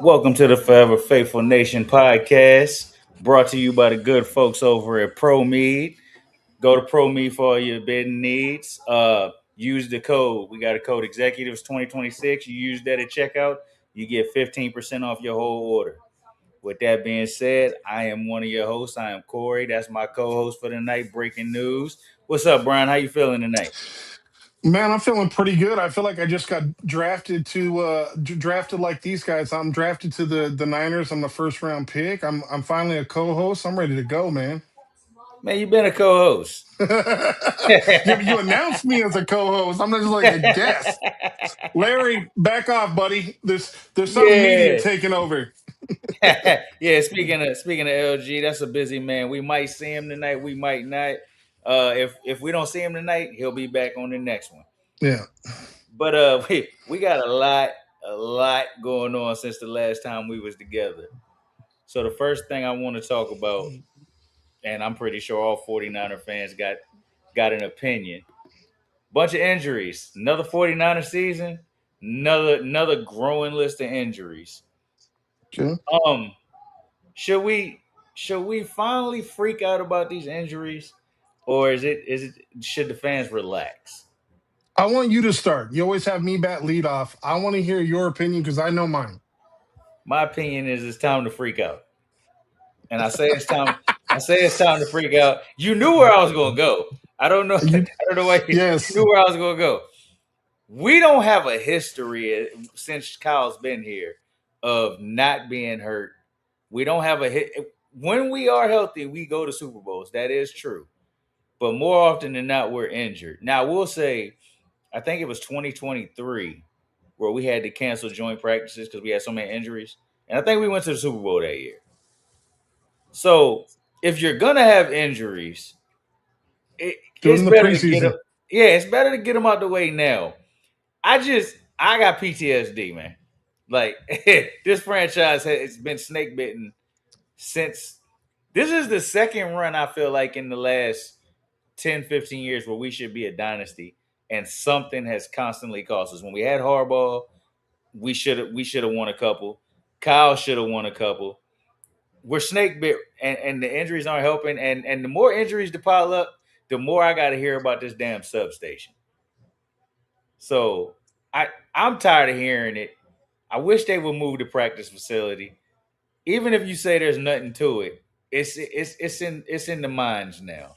Welcome to the Forever Faithful Nation podcast, brought to you by the good folks over at ProMed. Go to ProMed for all your bidding needs. Use the code. We got a code Executives 2026. You use that at checkout, you get 15% off your whole order. With that being said, I am one of your hosts. I am Corey. That's my co-host for the night. Breaking news. What's up, Brian? How you feeling tonight? Man, I'm feeling pretty good. I feel like I just got drafted like these guys. I'm drafted to the Niners. I'm the first round pick. I'm finally a co-host. I'm ready to go, man. Man, you been a co-host. You announced me as a co-host. I'm not just like a guest. Larry, back off, buddy. There's something media Yeah. taking over. Yeah, speaking of LG, that's a busy man. We might see him tonight, we might not. If we don't see him tonight, he'll be back on the next one. Yeah. But we got a lot going on since the last time we was together. So the first thing I want to talk about, and I'm pretty sure all 49er fans got an opinion. Bunch of injuries. Another 49er season, another growing list of injuries. Okay. Um Should we finally freak out about these injuries, or is it should the fans relax? I want you to start. You always have me bat lead off. I want to hear your opinion because I know mine. My opinion is it's time to freak out, and I say it's time. I say it's time to freak out. You knew where I was going to go. I don't know. I You, don't know why you yes. knew where I was going to go. We don't have a history since Kyle's been here of not being hurt. We don't have a hit. When we are healthy, we go to Super Bowls. That is true. But more often than not, we're injured. Now, we'll say, I think it was 2023 where we had to cancel joint practices because we had so many injuries. And I think we went to the Super Bowl that year. So if you're going to have injuries, Do it it's in the better to get them. preseason. Yeah, it's better to get them out the way now. I got PTSD, man. Like, this franchise has been snake bitten since. This is the second run, I feel like, in the last 10, 15 years where we should be a dynasty, and something has constantly cost us. When we had Harbaugh, we should have won a couple. Kyle should have won a couple. We're snake bit, and the injuries aren't helping. And the more injuries to pile up, the more I got to hear about this damn substation. So I'm tired of hearing it. I wish they would move the practice facility. Even if you say there's nothing to it, it's in the minds now.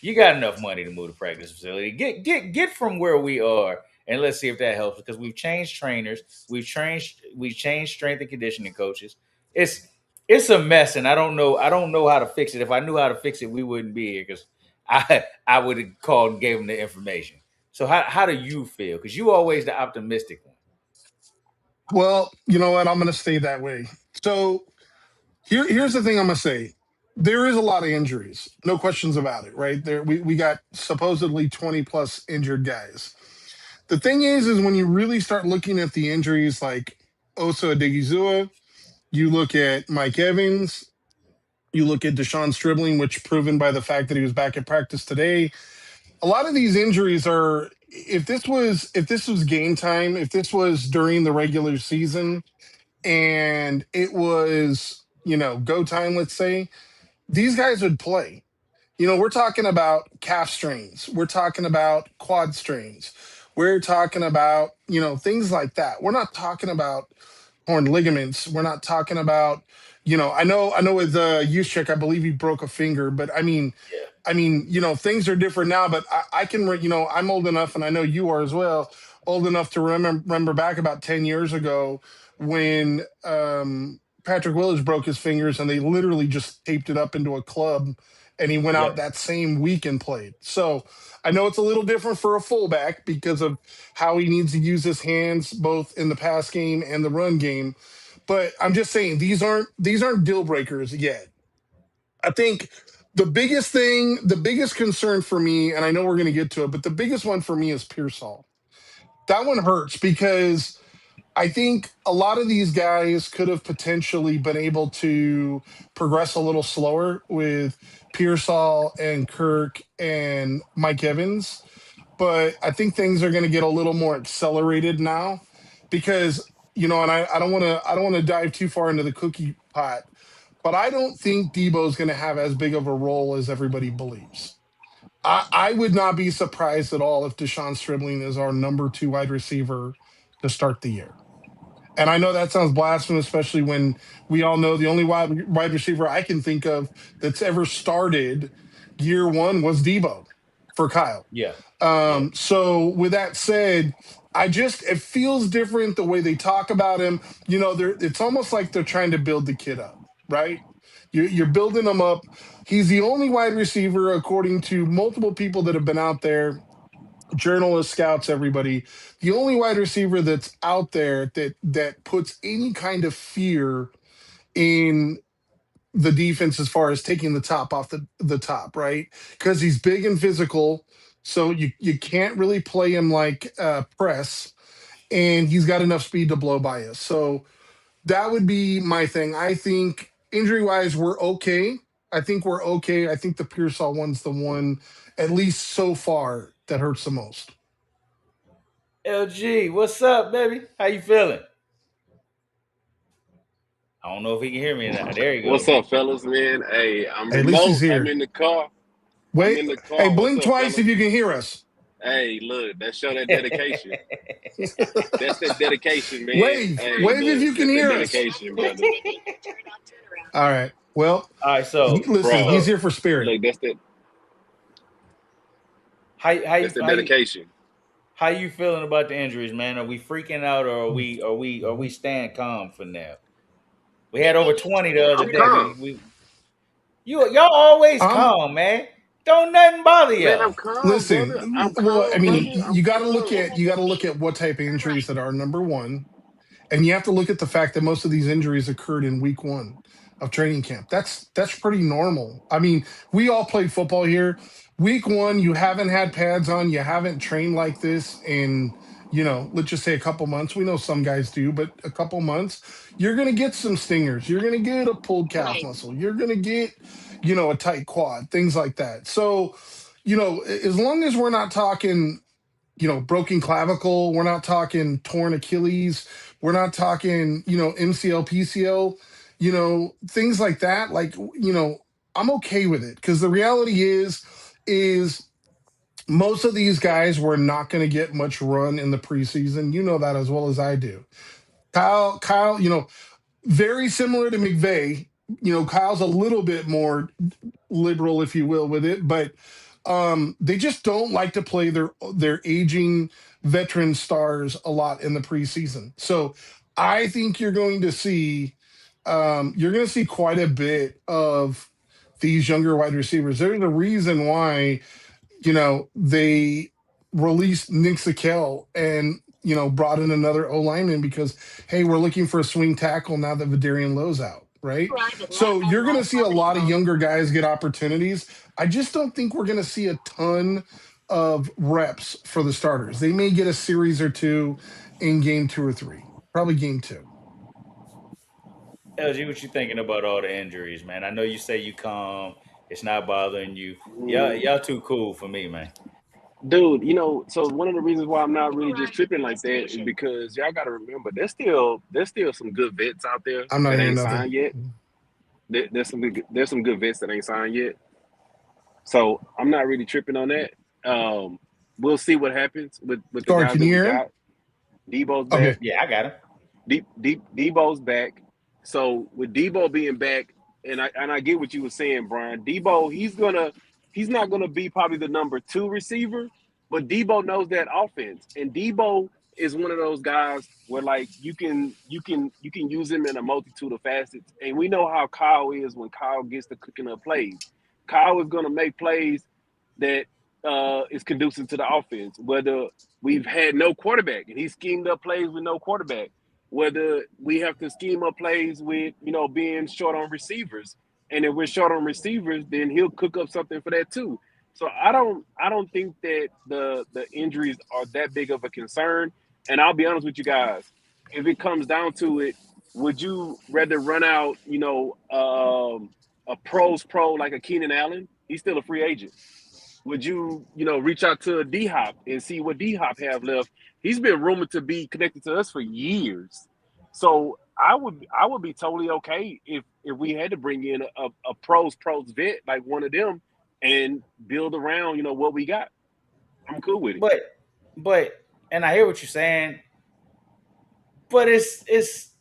You got enough money to move the practice facility. Get from where we are, and let's see if that helps. Because we've changed trainers, we've changed strength and conditioning coaches. It's it's a mess, and I don't know how to fix it. If I knew how to fix it, we wouldn't be here. Because I would have called and gave them the information. So how do you feel? Because you always the optimistic one. Well, you know what? I'm going to stay that way. So here's the thing I'm gonna say. There is a lot of injuries, no questions about it, right? We got supposedly 20 plus injured guys. The thing is when you really start looking at the injuries like Osa Odigizua, you look at Mike Evans, you look at Deshaun Stribling, which proven by the fact that he was back at practice today. A lot of these injuries are if this was game time, if this was during the regular season and it was, go time, let's say, these guys would play. We're talking about calf strains. We're talking about quad strains. We're talking about, things like that. We're not talking about torn ligaments. We're not talking about, I know with Juszczyk, I believe he broke a finger, but Yeah, things are different now, but I can, I'm old enough, and I know you are as well, old enough to remember back about 10 years ago when Patrick Willis broke his fingers and they literally just taped it up into a club and he went out yep. that same week and played. So I know it's a little different for a fullback because of how he needs to use his hands both in the pass game and the run game. But I'm just saying these aren't deal breakers yet. I think the biggest concern for me, and I know we're going to get to it, but the biggest one for me is Pearsall. That one hurts because I think a lot of these guys could have potentially been able to progress a little slower with Pearsall and Kirk and Mike Evans. But I think things are going to get a little more accelerated now because and I don't want to dive too far into the cookie pot, but I don't think Debo's going to have as big of a role as everybody believes. I would not be surprised at all if Deshaun Stribling is our number two wide receiver to start the year. And I know that sounds blasphemous, especially when we all know the only wide receiver I can think of that's ever started year one was Debo for Kyle. Yeah, yeah. So with that said, it feels different the way they talk about him. It's almost like they're trying to build the kid up, right? You're building him up. He's the only wide receiver, according to multiple people that have been out there, journalists, scouts, everybody, the only wide receiver that's out there that puts any kind of fear in the defense as far as taking the top off the top, right? Because he's big and physical, so you can't really play him like press, and he's got enough speed to blow by us. So that would be my thing. I think injury wise, we're okay. I think we're okay. I think the Pearsall one's the one, at least so far, that hurts the most. LG, what's up, baby? How you feeling? I don't know if he can hear me now. There you What's go. up, fellas, man? Hey, I'm At least he's remote. I'm here. in the car. I'm Wait, in the hey, car. What's blink up, twice if fellas? you can hear us. Hey, look, that show that dedication. That's that dedication, man. Hey, Wave if look, you can that's that hear us. dedication, brother. All right. Well, All right, so listen, Bro, he's so here for spirit. look, how that's the how you dedication. how you feeling about the injuries, man? Are we freaking out, or are we staying calm for now? We had over 20 the other I'm day. calm, Y'all always I'm calm, man. Don't nothing bother man. I'm y'all. calm, brother. I'm listen. Well, I calm, mean, brother. I'm you got to look calm. at what type of injuries that are number one. And you have to look at the fact that most of these injuries occurred in week one of training camp. That's pretty normal. I mean, we all played football here. Week one, you haven't had pads on, you haven't trained like this in, let's just say a couple months. We know some guys do, but a couple months, you're gonna get some stingers. You're gonna get a pulled calf muscle. You're gonna get, a tight quad, things like that. So, as long as we're not talking broken clavicle. We're not talking torn Achilles. We're not talking, MCL, PCL, things like that. Like, I'm okay with it because the reality is most of these guys were not going to get much run in the preseason. You know that as well as I do. Kyle, very similar to McVay. Kyle's a little bit more liberal, if you will, with it, but they just don't like to play their aging veteran stars a lot in the preseason. So I think you're going to see quite a bit of these younger wide receivers. There's a reason why they released Nick Sakel and brought in another O lineman because hey, we're looking for a swing tackle now that Vidarian Lowe's out, right? So you're going to see a lot of younger guys get opportunities. I just don't think we're going to see a ton of reps for the starters. They may get a series or two in game two or three, probably game two. LG, what you thinking about all the injuries, man? I know you say you calm. It's not bothering you. Mm, Y'all too cool for me, man. dude. So one of the reasons why I'm not really just tripping like that is because y'all got to remember there's still some good vets out there I'm not that hearing ain't nothing. signed yet. There's some good vets that ain't signed yet. So I'm not really tripping on that. We'll see what happens with the Sorry, guys can that you we hear him? got. Debo's back. Okay. Yeah, I got him. Debo's back. So with Debo being back, and I get what you were saying, Brian. Debo, he's not gonna be probably the number two receiver, but Debo knows that offense, and Debo is one of those guys where like you can use him in a multitude of facets, and we know how Kyle is when Kyle gets to cooking up plays. Kyle is gonna make plays that is conducive to the offense, whether we've had no quarterback and he schemed up plays with no quarterback, whether we have to scheme up plays with being short on receivers, and if we're short on receivers, then he'll cook up something for that too. So I don't think that the injuries are that big of a concern. And I'll be honest with you guys, if it comes down to it, would you rather run out a pros pro like a Keenan Allen? He's still a free agent. Would you reach out to D Hop and see what D Hop have left? He's been rumored to be connected to us for years. So I would be totally okay if we had to bring in a pros vet like one of them and build around what we got. I'm cool with it. But and I hear what you're saying, but it's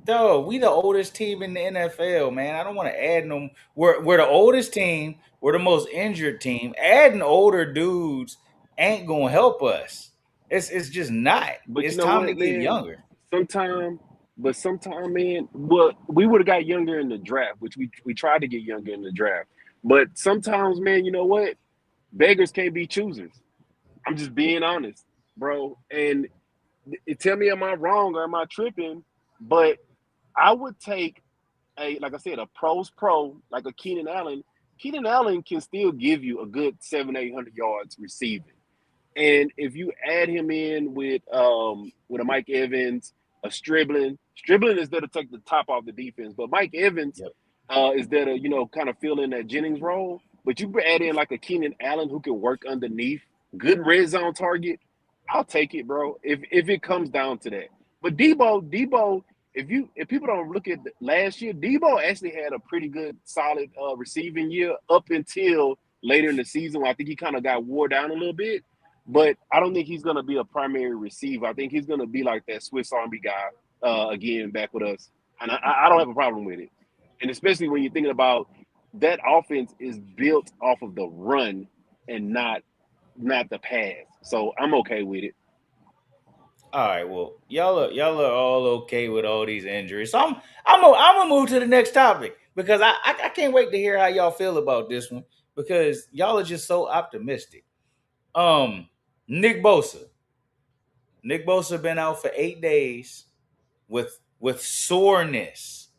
though we the oldest team in the NFL, man. I don't want to add no. We're the oldest team. We're the most injured team. Adding older dudes ain't gonna help us. It's just not. But you It's know time to what, get man? younger. Sometime, but sometime, man. Well, we would have got younger in the draft, which we tried to get younger in the draft. But sometimes, man, you know what? Beggars can't be choosers. I'm just being honest, bro. And tell me, am I wrong or am I tripping? But I would take like I said, a pros pro like a Keenan Allen. Keenan Allen can still give you a good 700-800 yards receiving. And if you add him in with a Mike Evans, a Striblin is there to take the top off the defense, but Mike Evans Yep. is there to kind of fill in that Jennings role. But you add in like a Keenan Allen who can work underneath, good red zone target. I'll take it, bro. If it comes down to that. But Debo, if people don't look at last year, Debo actually had a pretty good, solid receiving year up until later in the season. Where I think he kind of got wore down a little bit. But I don't think he's going to be a primary receiver. I think he's going to be like that Swiss Army guy again back with us. And I don't have a problem with it. And especially when you're thinking about that offense is built off of the run and not the pass. So I'm okay with it. All right. Well, y'all are all okay with all these injuries. So I'm gonna move to the next topic because I can't wait to hear how y'all feel about this one because y'all are just so optimistic. Um, Nick Bosa. Nick Bosa been out for 8 days with soreness.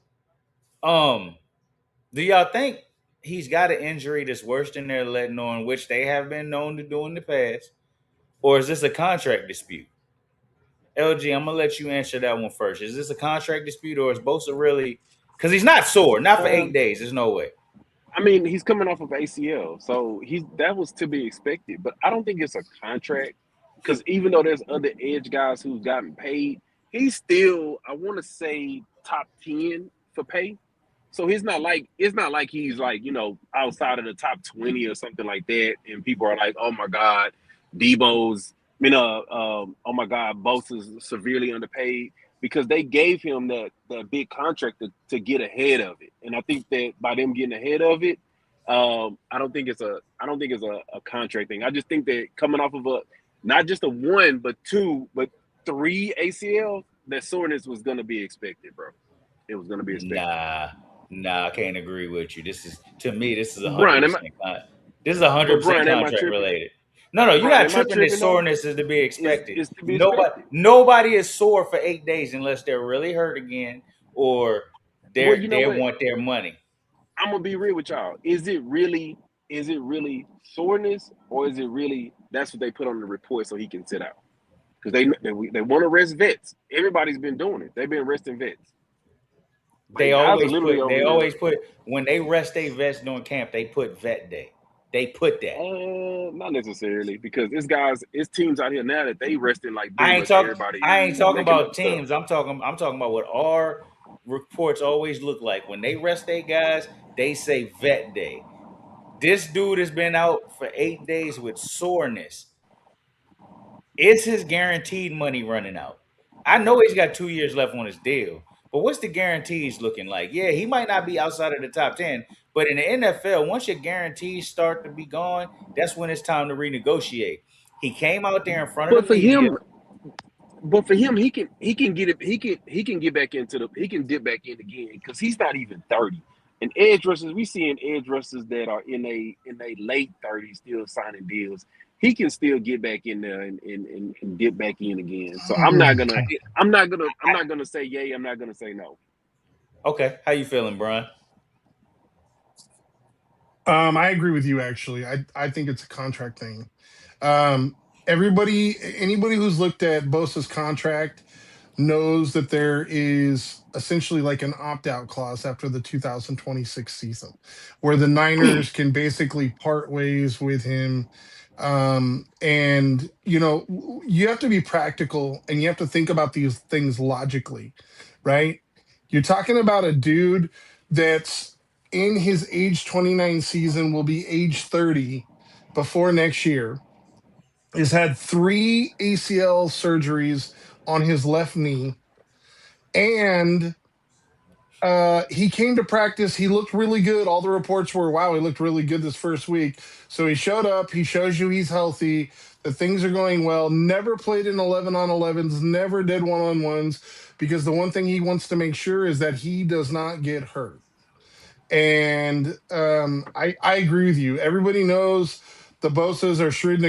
Um, do y'all think he's got an injury that's worse than they're letting on, which they have been known to do in the past, or is this a contract dispute? LG, I'm gonna let you answer that one first. Is this a contract dispute, or is Bosa really? Because he's not sore, not for eight Um, days. There's no way. I mean, he's coming off of ACL, so he's that was to be expected. But I don't think it's a contract because even though there's other edge guys who've gotten paid, he's still I want to say top 10 for pay. So he's not like it's not like he's like outside of the top 20 or something like that, and people are like, oh my god, Debo's, oh my god, Bosa's severely underpaid because they gave him that big contract to get ahead of it, and I think that by them getting ahead of it, I don't think it's a contract thing. I just think that coming off of a not just a one but two but three ACL, that soreness was going to be expected, bro. It was going to be expected. Nah, nah, I can't agree with you. This is to me. This is a hundred Brian, am I? percent. This is a hundred But percent Brian, am I contract tripping? related. No, no, you're Brian, not am I tripping. That tripping though? soreness is to be Is expected. is to be expected? Nobody is sore for 8 days unless they're really hurt again or Well, you know they what? want their money. I'm gonna be real with y'all. Is it really soreness, or is it really that's what they put on the report so he can sit out? Because they want to rest vets. Everybody's been doing it. They've been resting vets. They Like guys are always literally put over they there. always put when they rest their vets during camp, they put vet day. They put that. Not necessarily because it's teams out here now that they resting like pretty much everybody I and ain't talking making about up stuff. teams. I'm talking about what our reports always look like. When they rest their guys, they say vet day. This dude has been out for 8 days with soreness. Is his guaranteed money running out? I know he's got 2 years left on his deal, but what's the guarantees looking like? Yeah, he might not be outside of the top 10, but in the NFL, once your guarantees start to be gone, that's when it's time to renegotiate. He came out there in front of But the for media. him, but for him, he can get it. He can get back into the. He can dip back in again because he's not even 30. And edge rushers, we seeing edge rushers that are in a late 30s still signing deals. He can still get back in there and dip back in again. So I'm not Mm. gonna. I'm not gonna say yay. I'm not gonna say no. Okay, how you feeling, Brian? I agree with you actually. I think it's a contract thing. Um, anybody who's looked at Bosa's contract knows that there is essentially like an opt-out clause after the 2026 season where the Niners can basically part ways with him And you have to be practical and you have to think about these things logically, right? You're talking about a dude that's in his age 29 season, will be age 30 before next year, has had three ACL surgeries on his left knee, and he came to practice. He looked really good. All the reports were, wow, he looked really good this first week. So he showed up. He shows you he's healthy, that things are going well. Never played in 11 on 11s, never did one on ones, because the one thing he wants to make sure is that he does not get hurt. And I agree with you. Everybody knows the Bosas are shrewd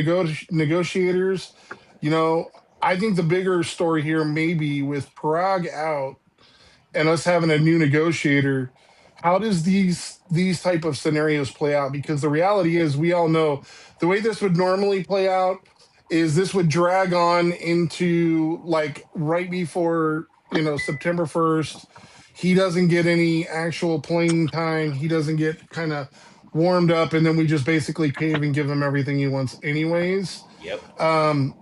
negotiators. You know, I think the bigger story here, maybe with Prague out and us having a new negotiator, how does these type of scenarios play out? Because the reality is, we all know the way this would normally play out is this would drag on into like right before September 1st. He doesn't get any actual playing time. He doesn't get kind of warmed up, and then we just basically cave and give him everything he wants anyways. Yep. um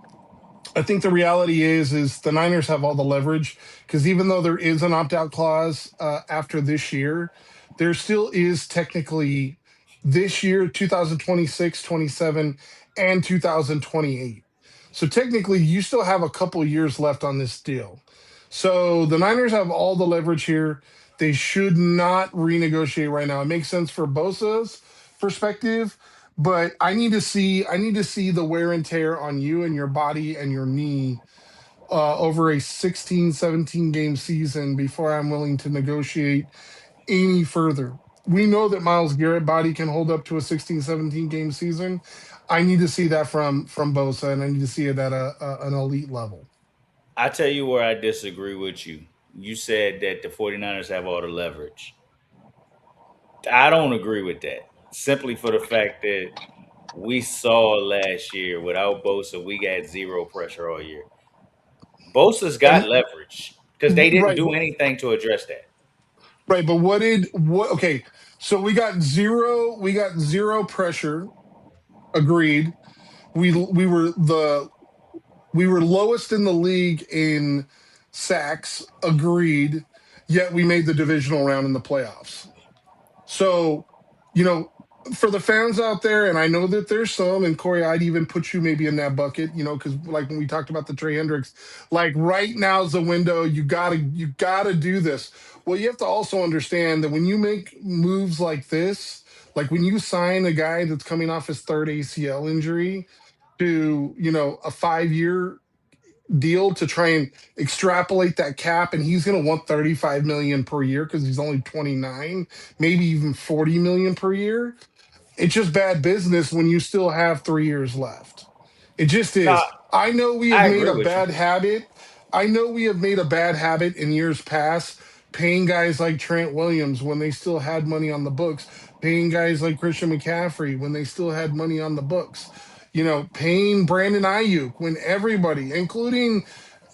I think the reality is the Niners have all the leverage, because even though there is an opt out clause after this year, there still is technically this year, 2026, 27, and 2028. So technically, you still have a couple years left on this deal. So the Niners have all the leverage here. They should not renegotiate right now. It makes sense for Bosa's perspective, but I need to see the wear and tear on you and your body and your knee over a 16, 17 game season before I'm willing to negotiate any further. We know that Miles Garrett body can hold up to a 16, 17 game season. I need to see that from Bosa, and I need to see it at an elite level. I tell you where I disagree with you. You said that the 49ers have all the leverage. I don't agree with that. Simply for the fact that we saw last year without Bosa, we got zero pressure all year. Bosa's got And leverage because they didn't right, do anything to address that. right, but what? Okay, so we got zero pressure. Agreed. We were lowest in the league in sacks. Agreed. Yet we made the divisional round in the playoffs. So, you know, for the fans out there, and I know that there's some, and Corey, I'd even put you maybe in that bucket, because like when we talked about the Trey Hendricks, like right now's the window. You gotta do this. Well, you have to also understand that when you make moves like this, like when you sign a guy that's coming off his third ACL injury to, a 5 year deal to try and extrapolate that cap, and he's going to want 35 million per year because he's only 29, maybe even 40 million per year. It's just bad business when you still have 3 years left. It just No, is. I know we have I made agree a with you. bad habit. I know we have made a bad habit in years past, paying guys like Trent Williams when they still had money on the books, paying guys like Christian McCaffrey when they still had money on the books, paying Brandon Ayuk when everybody, including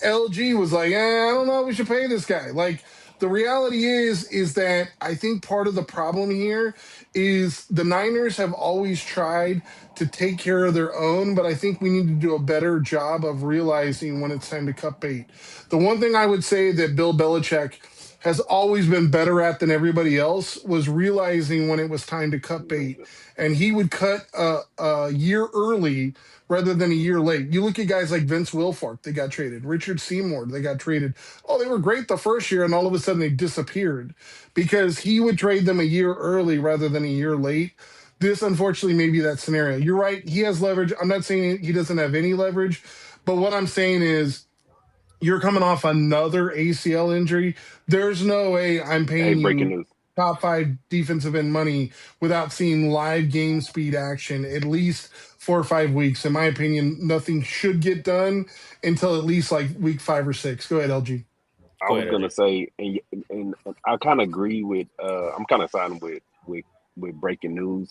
LG, was like, I don't know, we should pay this guy. Like, the reality is that I think part of the problem here is the Niners have always tried to take care of their own, but I think we need to do a better job of realizing when it's time to cut bait. The one thing I would say that Bill Belichick has always been better at than everybody else was realizing when it was time to cut bait. And he would cut a year early rather than a year late. You look at guys like Vince Wilfork, they got traded. Richard Seymour, they got traded. Oh, they were great the first year, and all of a sudden they disappeared because he would trade them a year early rather than a year late. This, unfortunately, may be that scenario. You're right. He has leverage. I'm not saying he doesn't have any leverage, but what I'm saying is you're coming off another ACL injury. There's no way I'm Hey, paying breaking you news. top five defensive end money without seeing live game speed action at least 4 or 5 weeks. In my opinion, nothing should get done until at least like week 5 or 6. Go ahead, LG. I Go was ahead, gonna LJ. say, and I kind of agree with. I'm kind of siding with breaking news,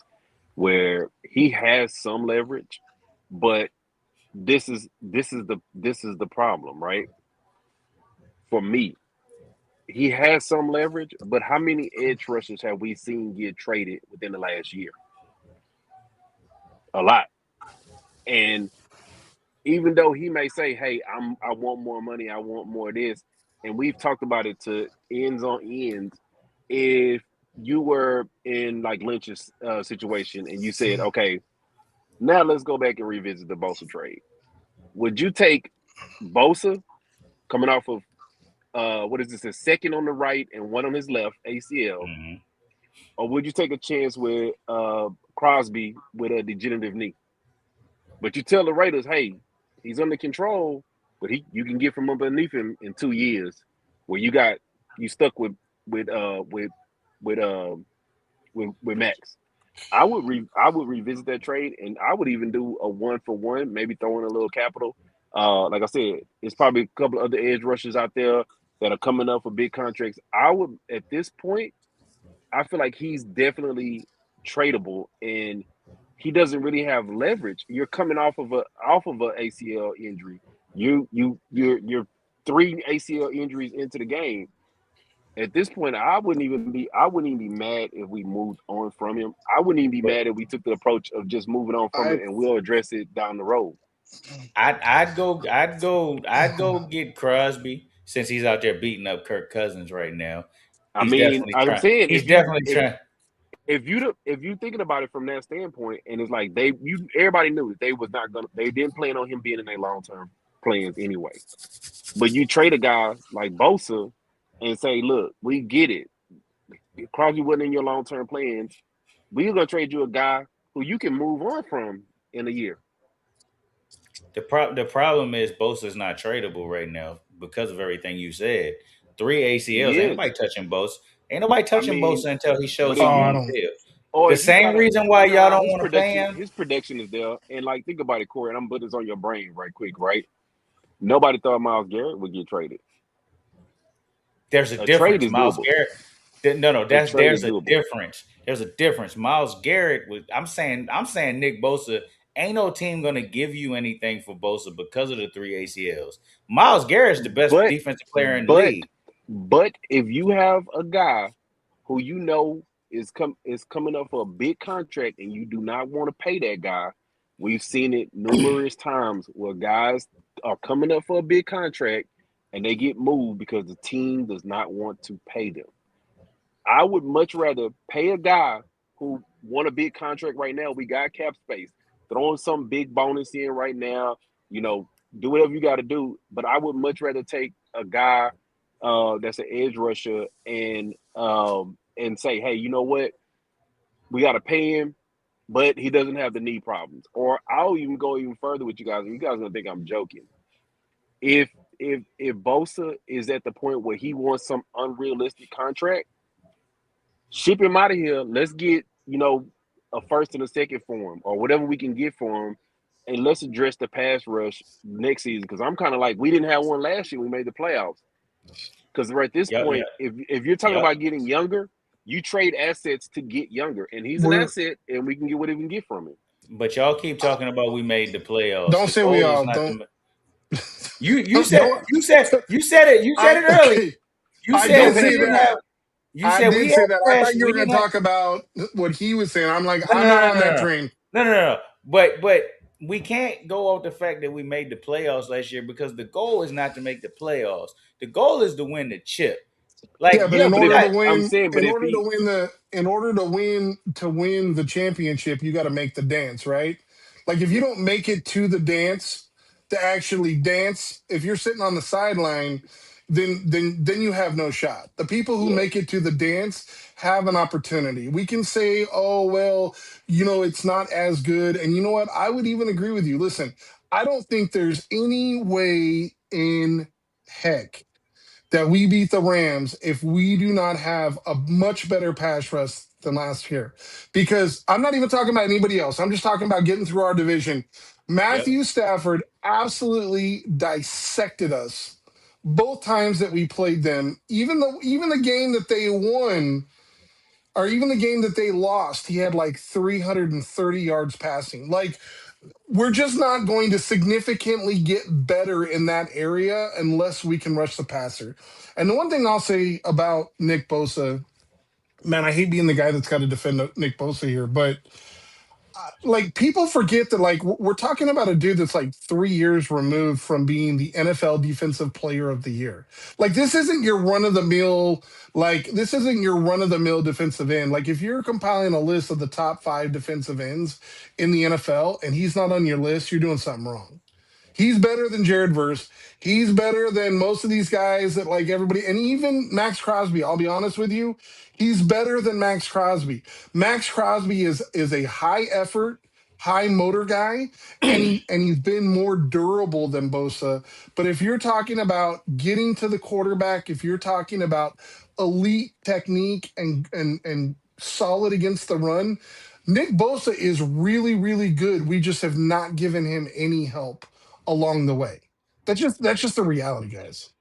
where he has some leverage, but this is the problem, right? For me, he has some leverage, but how many edge rushers have we seen get traded within the last year? A lot. And even though he may say, "Hey, I want more money, I want more of this," and we've talked about it to ends on ends. If you were in like Lynch's situation and you said, "Okay, now let's go back and revisit the Bosa trade," would you take Bosa coming off of what is this, a second on the right and one on his left ACL, Mhm. or would you take a chance with Crosby with a degenerative knee? But you tell the Raiders, hey, he's under control, but you can get from underneath him in 2 years. Where you stuck with uh with with uh with Max. I would revisit that trade, and I would even do a 1-for-1, maybe throw in a little capital. Like I said, it's probably a couple of other edge rushers out there that are coming up for big contracts. I would at this point, I feel like he's definitely tradable, and he doesn't really have leverage. You're coming off of a ACL injury. You're three ACL injuries into the game. At this point, I wouldn't even be mad if we moved on from him. I wouldn't even be But mad if we took the approach of just moving on from I it and we'll address it down the road. I'd go get Crosby since he's out there beating up Kirk Cousins right now. I He's mean, definitely I'm trying. saying He's definitely trying. if you thinking about it from that standpoint, and it's like everybody knew they was not gonna they didn't plan on him being in their long term plans anyway. But you trade a guy like Bosa and say, look, we get it. Crosby wasn't in your long term plans. We're gonna trade you a guy who you can move on from in a year. The problem is Bosa's not tradable right now because of everything you said. Three ACLs. He Ain't is. nobody touching Bosa. Ain't nobody I touching Bosa mean, until he but shows oh, if something I on you don't. the field. or The if you same gotta reason why y'all nah, don't want to pay him. his production is there. And like think about it, Corey, and I'm putting this on your brain right quick, right? Nobody thought Miles Garrett would get traded. There's a A trade difference. is Miles doable. Garrett. No, A that's trade there's is a doable. difference. There's a difference. Miles Garrett was. I'm saying Nick Bosa. Ain't no team gonna give you anything for Bosa because of the three ACLs. Miles Garrett's the best But defensive player in the but league. but if you have a guy who you know is coming up for a big contract and you do not want to pay that guy, we've seen it numerous times where guys are coming up for a big contract and they get moved because the team does not want to pay them. I would much rather pay a guy who won a big contract right now. We got cap space. Throwing some big bonus in right now, you know, do whatever you got to do. But I would much rather take a guy that's an edge rusher and say, hey, you know what? We got to pay him, but he doesn't have the knee problems. Or I'll even go even further with you guys, and you guys are gonna think I'm joking. If if Bosa is at the point where he wants some unrealistic contract, ship him out of here. Let's get, a first and a second for him or whatever we can get for him. And let's address the pass rush next season. Because I'm kind of like, we didn't have one last year. We made the playoffs. Because right at this Yep, point, yep, if you're talking yep. about getting younger, you trade assets to get younger. And he's an We're asset, and we can get what we can get from him. But y'all keep talking about we made the playoffs. don't The say we goal is all not don't. to. You said Don't. you said you said it. You said I it early. okay. You I said did Don't we say pander. didn't that. have. You I said we did had say that. I fresh. thought you We were going didn't to have. talk about what he was saying. I'm like, No, no, I'm not no, on no, that no, train. no, no, no. But we can't go off the fact that we made the playoffs last year because the goal is not to make the playoffs. The goal is to win the chip. Like Yeah, but Yeah, in but you if order to got. I'm win, saying, but in if order to he, win the, in order to win the championship, you got to make the dance, right? Like if you yeah, don't make it to the dance, to actually dance, if you're sitting on the sideline, then you have no shot. The people who yeah, make it to the dance have an opportunity. We can say, oh well, it's not as good, and you know what? I would even agree with you. Listen, I don't think there's any way in heck that we beat the Rams if we do not have a much better pass rush than last year. Because I'm not even talking about anybody else. I'm just talking about getting through our division. Yep. Matthew Stafford absolutely dissected us both times that we played them. Even the game that they won, or even the game that they lost, he had like 330 yards passing. Like we're just not going to significantly get better in that area unless we can rush the passer. And the one thing I'll say about Nick Bosa, man, I hate being the guy that's got to defend Nick Bosa here, but like people forget that like we're talking about a dude that's like 3 years removed from being the NFL Defensive Player of the Year. Like this isn't your run of the mill defensive end. Like if you're compiling a list of the top 5 defensive ends in the NFL and he's not on your list, you're doing something wrong. He's better than Jared Verse. He's better than most of these guys that like everybody, and even Max Crosby. I'll be honest with you, he's better than Max Crosby. Max Crosby is a high effort, high motor guy, and he's been more durable than Bosa. But if you're talking about getting to the quarterback, if you're talking about elite technique and solid against the run, Nick Bosa is really, really good. We just have not given him any help along the way. That's just the reality, guys.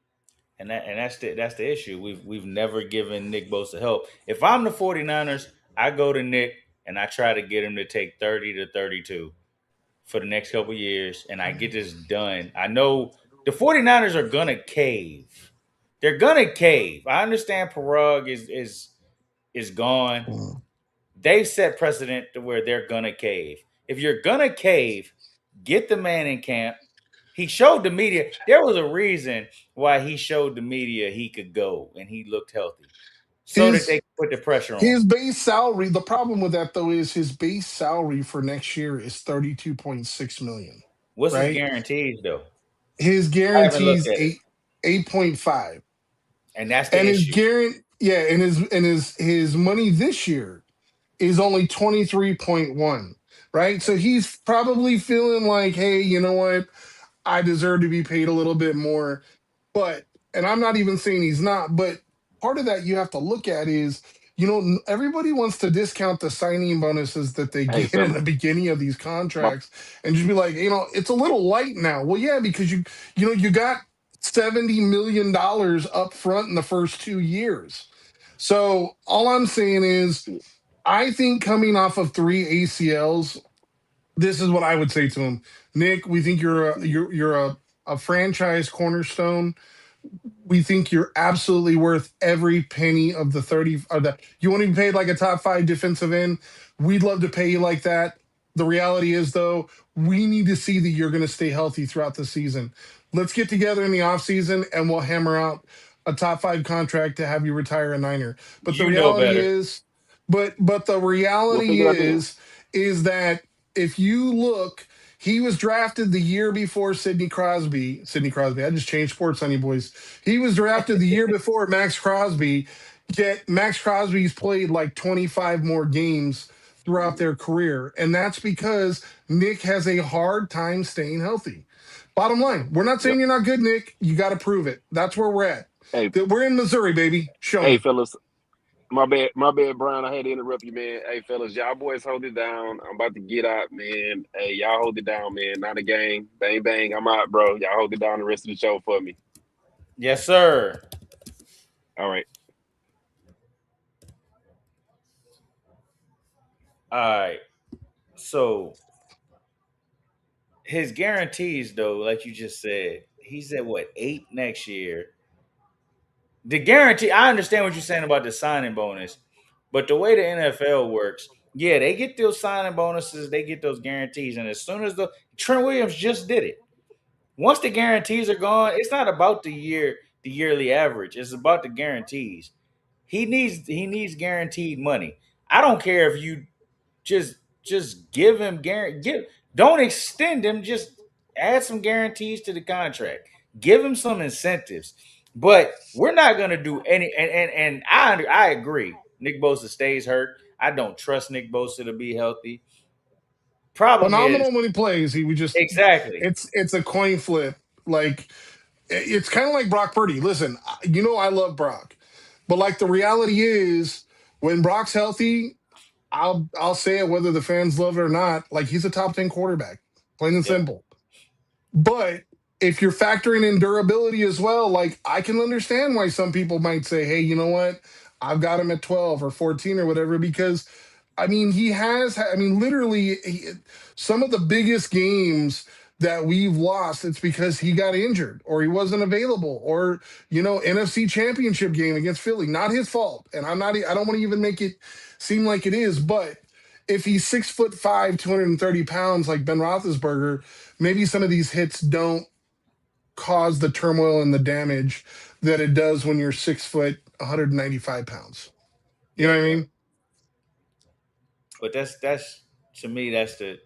And that's the issue. We've never given Nick Bosa help. If I'm the 49ers, I go to Nick and I try to get him to take 30 to 32 for the next couple years, and I get this done. I know the 49ers are gonna cave. They're gonna cave. I understand Parag is gone. Mm. They've set precedent to where they're gonna cave. If you're gonna cave, get the man in camp. He showed the media. There was a reason why he showed the media he could go and he looked healthy, so that they His could put the pressure on him. his base salary. The problem with that though is his base salary for next year is 32.6 million. What's his Right? guarantees though? His I haven't looked guarantees at it, 8.5, and that's the and his issue. guarant yeah, and his money this year is only 23.1. Right? So he's probably feeling like, hey, you know what? I deserve to be paid a little bit more. But, and I'm not even saying he's not, but part of that you have to look at is, everybody wants to discount the signing bonuses that they Hey, get in the fellas, beginning of these my contracts and just be like, it's a little light now. Well, yeah, because you got $70 million up front in the first 2 years. So all I'm saying is, I think coming off of 3 ACLs, this is what I would say to him. Nick, we think you're a franchise cornerstone. We think you're absolutely worth every penny of the 30 of that. You want to be paid like a top 5 defensive end? We'd love to pay you like that. The reality is though, we need to see that you're going to stay healthy throughout the season. Let's get together in the offseason and we'll hammer out a top 5 contract to have you retire a Niner. But the You know reality better. is, but the we'll reality figure it out then. is that if you look, he was drafted the year before Sidney Crosby. Sidney Crosby. I just changed sports on you boys. He was drafted the year before Max Crosby. Yet Max Crosby's played like 25 more games throughout their career. And that's because Nick has a hard time staying healthy. Bottom line, we're not saying Yep. you're not good, Nick. You got to prove it. That's where we're at. Hey, We're in Missouri, baby. Show hey, me. fellas. My bad, Brian. I had to interrupt you, man. Hey, fellas, y'all boys hold it down. I'm about to get out, man. Hey, y'all hold it down, man. Not a game. Bang, bang. I'm out, bro. Y'all hold it down the rest of the show for me. Yes, sir. All right. All right. So his guarantees, though, like you just said, he's at what 8 next year. The guarantee. I understand what you're saying about the signing bonus, but the way the NFL works, yeah, they get those signing bonuses, they get those guarantees, and as soon as the Trent Williams just did it, once the guarantees are gone, it's not about the yearly average. It's about the guarantees. He needs guaranteed money. I don't care if you just give him guarantee. Don't extend him. Just add some guarantees to the contract. Give him some incentives. But we're not gonna do any. And I agree. Nick Bosa stays hurt. I don't trust Nick Bosa to be healthy. Problem is Phenomenal when he plays. He would just exactly. it's a coin flip. Like it's kind of like Brock Purdy. Listen, I love Brock, but like the reality is, when Brock's healthy, I'll say it whether the fans love it or not. Like he's a top 10 quarterback, plain and Yep. simple. But if you're factoring in durability as well, like I can understand why some people might say, hey, you know what? I've got him at 12 or 14 or whatever, because I mean, literally, some of the biggest games that we've lost, it's because he got injured or he wasn't available or, NFC championship game against Philly, not his fault. And I don't want to even make it seem like it is, but if he's 6'5", 230 pounds like Ben Roethlisberger, maybe some of these hits don't cause the turmoil and the damage that it does when you're 6 foot, 195 pounds. You know Yep, what I yep. mean? But that's to me that's the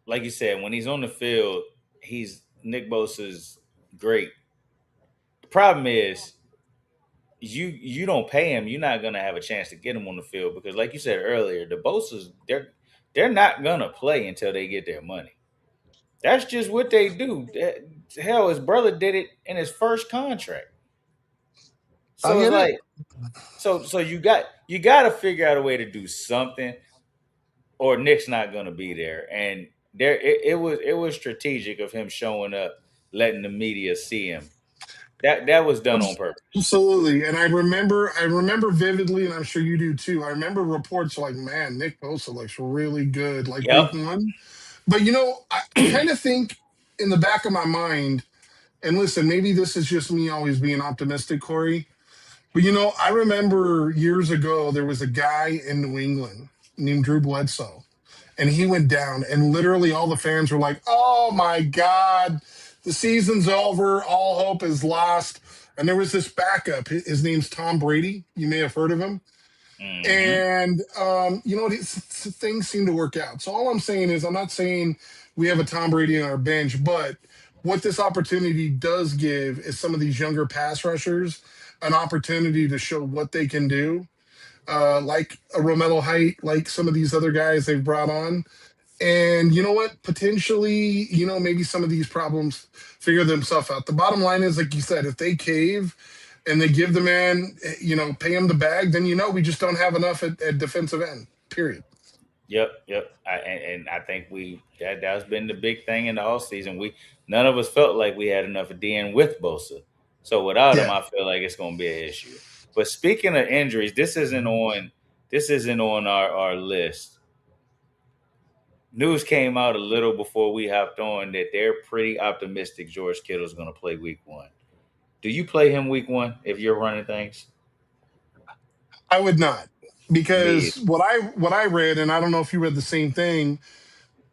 like you said when he's on the field, he's Nick Bosa's great. The problem is you don't pay him, you're not gonna have a chance to get him on the field because, like you said earlier, the Bosas they're not gonna play until they get their money. That's just what they do. Hell, his brother did it in his first contract. I So it's get it. like so you got to figure out a way to do something, or Nick's not gonna be there. And it was strategic of him showing up, letting the media see him. That was done on purpose. Absolutely. And I remember vividly, and I'm sure you do too. I remember reports like, man, Nick Bosa looks really good, like Yep. week one. But I kind of think in the back of my mind, and listen, maybe this is just me always being optimistic, Corey. But I remember years ago there was a guy in New England named Drew Bledsoe, and he went down, and literally all the fans were like, "Oh my God, the season's over, all hope is lost." And there was this backup. His name's Tom Brady. You may have heard of him. Hmm. And you know what? Things seem to work out. So all I'm saying is, I'm not saying we have a Tom Brady on our bench, but what this opportunity does give is some of these younger pass rushers an opportunity to show what they can do, like a Romello Height, like some of these other guys they've brought on. And you know what? Potentially, maybe some of these problems figure themselves out. The bottom line is, like you said, if they cave and they give the man, pay him the bag, then we just don't have enough at defensive end. Period. Yep, yep. And I think that's been the big thing in the off season. We none of us felt like we had enough of DN with Bosa. So without him, Yeah, I feel like it's going to be an issue. But speaking of injuries, this isn't on our list. News came out a little before we hopped on that they're pretty optimistic George Kittle's going to play Week 1. Do you play him Week 1 if you're running things? I would not, Me. because what I read, and I don't know if you read the same thing.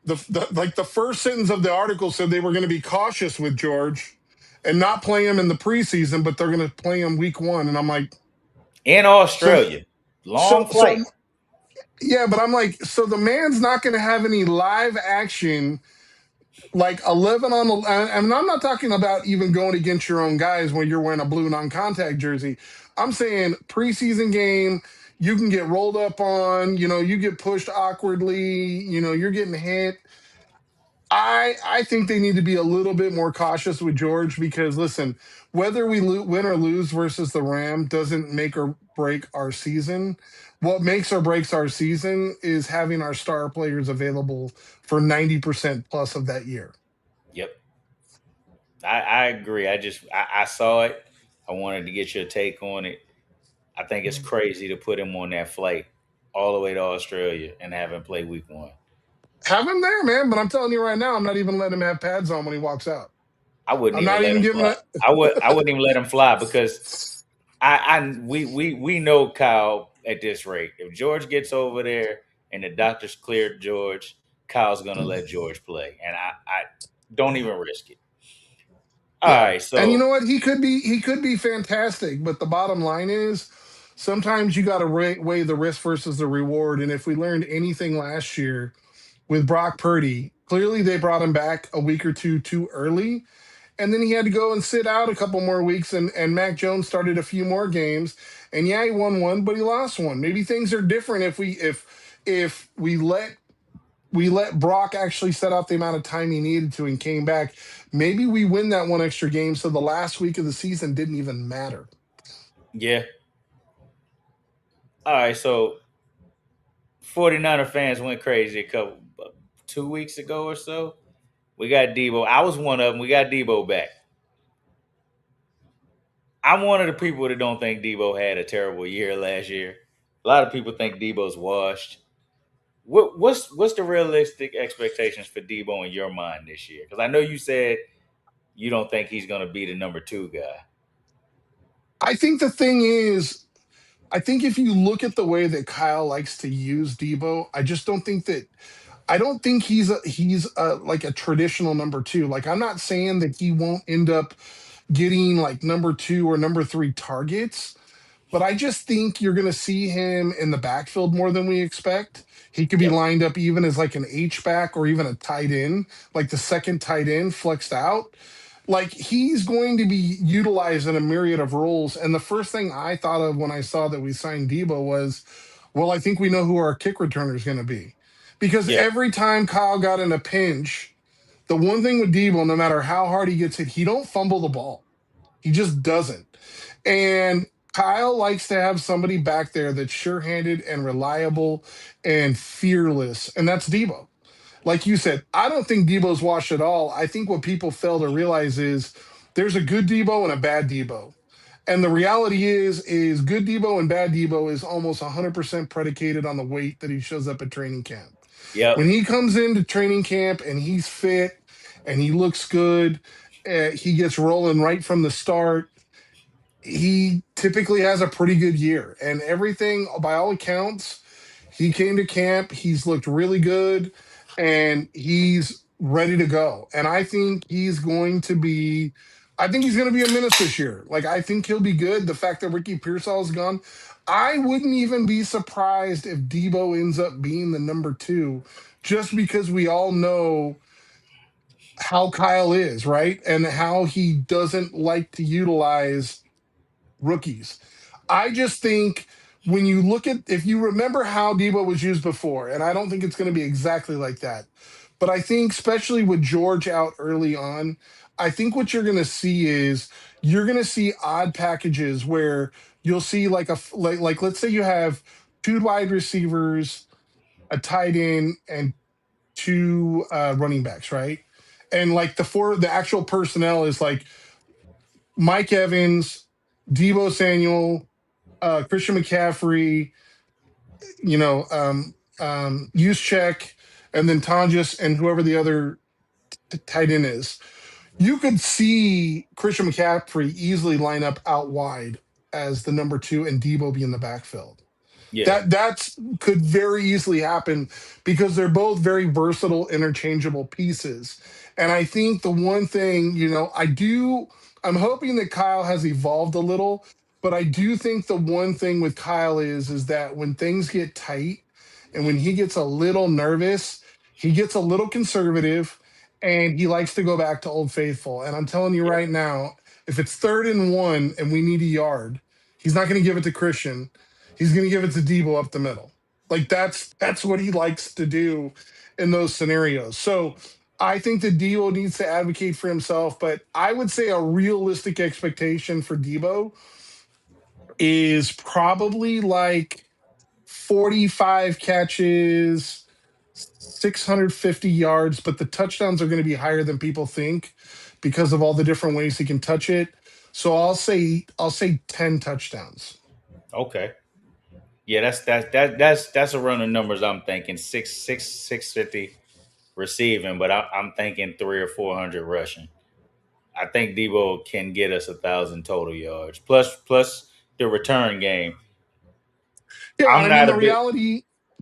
The first sentence of the article said they were going to be cautious with George and not play him in the preseason, but they're going to play him week one. And I'm like, In so, Australia, so, long flight. so, yeah, but I'm like, so the man's not going to have any live action, like 11 on the. And I'm not talking about even going against your own guys when you're wearing a blue non-contact jersey. I'm saying preseason game. You can get rolled up on, you get pushed awkwardly, you're getting hit. I think they need to be a little bit more cautious with George, because listen, whether we win or lose versus the Ram doesn't make or break our season. What makes or breaks our season is having our star players available for 90% plus of that year. Yep. I agree. I saw it. I wanted to get your take on it. I think it's crazy to put him on that flight all the way to Australia and have him play Week 1. Have him there, man. But I'm telling you right now, I'm not even letting him have pads on when he walks out. I wouldn't I'm even not let even him giving fly. it. I wouldn't even let him fly because we know Kyle at this rate. If George gets over there and the doctors cleared George, Kyle's gonna let George play, and I don't even risk it. All Yeah. right, And you so know what? He could be fantastic, but the bottom line is sometimes you got to weigh the risk versus the reward. And if we learned anything last year with Brock Purdy, clearly they brought him back a week or two too early, and then he had to go and sit out a couple more weeks, and Mac Jones started a few more games, and yeah, he won one, but he lost one. Maybe things are different if we let Brock actually set out the amount of time he needed to and came back. Maybe we win that one extra game, so the last week of the season didn't even matter. yeah. All right, so 49er fans went crazy a couple 2 weeks ago or so. We got Debo. I was one of them. We got Debo back. I'm one of the people that don't think Debo had a terrible year last year. A lot of people think Debo's washed. What's the realistic expectations for Debo in your mind this year? Because I know you said you don't think he's going to be the number 2 guy. I think the thing is, I think if you look at the way that Kyle likes to use Debo, I just don't think that I don't think he's like a traditional number two. Like I'm not saying that he won't end up getting like number two or number three targets, but I just think you're going to see him in the backfield more than we expect. He could be Yep. lined up even as like an H back or even a tight end, like the second tight end flexed out. Like he's going to be utilized in a myriad of roles. And the first thing I thought of when I saw that we signed Debo was, well, I think we know who our kick returner is going to be. Because Yeah. every time Kyle got in a pinch, the one thing with Debo, no matter how hard he gets hit, he don't fumble the ball. He just doesn't. And Kyle likes to have somebody back there that's sure-handed and reliable and fearless, and that's Debo. Like you said, I don't think Debo's washed at all. I think what people fail to realize is there's a good Debo and a bad Debo. And the reality is good Debo and bad Debo is almost 100% predicated on the weight that he shows up at training camp. Yep. When he comes into training camp and he's fit and he looks good, he gets rolling right from the start. He typically has a pretty good year, and everything by all accounts, he came to camp, he's looked really good, and he's ready to go. And I think he's going to be a menace this year. Like I think he'll be good. The fact that Ricky Pearsall is gone, I wouldn't even be surprised if Debo ends up being the number two, just because we all know how Kyle is, right? And how he doesn't like to utilize rookies. I just think when you look at, if you remember how Debo was used before, and I don't think it's going to be exactly like that, but I think, especially with George out early on, I think what you're going to see is you're going to see odd packages where you'll see like let's say you have two wide receivers, a tight end, and two running backs, right? And like the actual personnel is like Mike Evans, Debo Samuel, Christian McCaffrey, Juszczyk, and then Tonjes and whoever the other tight end is. You could see Christian McCaffrey easily line up out wide as the number two and Debo be in the backfield. Yeah. That's could very easily happen because they're both very versatile, interchangeable pieces. And I think the one thing, I'm hoping that Kyle has evolved a little, but I do think the one thing with Kyle is that when things get tight and when he gets a little nervous, he gets a little conservative and he likes to go back to Old Faithful. And I'm telling you Yep. right now, if it's 3rd and 1 and we need a yard, he's not going to give it to Christian. He's going to give it to Debo up the middle. Like that's what he likes to do in those scenarios. So I think that Debo needs to advocate for himself, but I would say a realistic expectation for Debo is probably like 45 catches, 650 yards, but the touchdowns are going to be higher than people think because of all the different ways he can touch it. So I'll say 10 touchdowns. Okay. Yeah, that's around the numbers I'm thinking. 650 receiving, but I'm thinking 300 or 400 rushing. I think Debo can get us 1,000 total yards plus the return game. Yeah, and I'm I mean not a big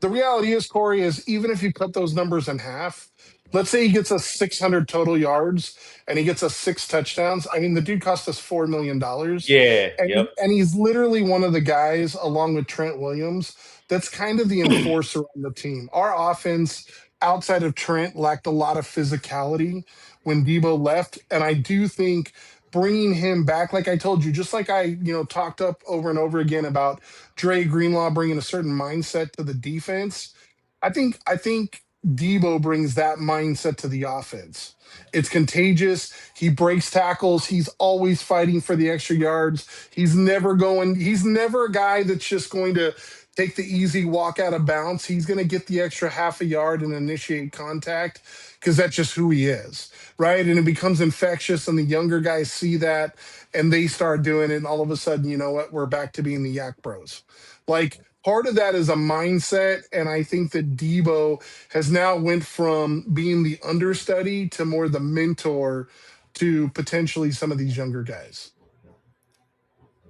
the reality is, Corey, is even if you cut those numbers in half, let's say he gets us 600 total yards and he gets us six touchdowns. I mean, the dude cost us $4 million, yeah. and Yep. and he's literally one of the guys, along with Trent Williams, that's kind of the enforcer on the team. Our offense, outside of Trent, lacked a lot of physicality when Debo left, and I do think bringing him back, like I told you, just like I talked up over and over again about Dre Greenlaw bringing a certain mindset to the defense. I think Debo brings that mindset to the offense. It's contagious. He breaks tackles. He's always fighting for the extra yards. He's never a guy that's just going to take the easy walk out of bounds. He's going to get the extra half a yard and initiate contact because that's just who he is, right? And it becomes infectious, and the younger guys see that and they start doing it. And all of a sudden, you know what? We're back to being the Yak Bros. Like part of that is a mindset, and I think that Debo has now went from being the understudy to more the mentor to potentially some of these younger guys.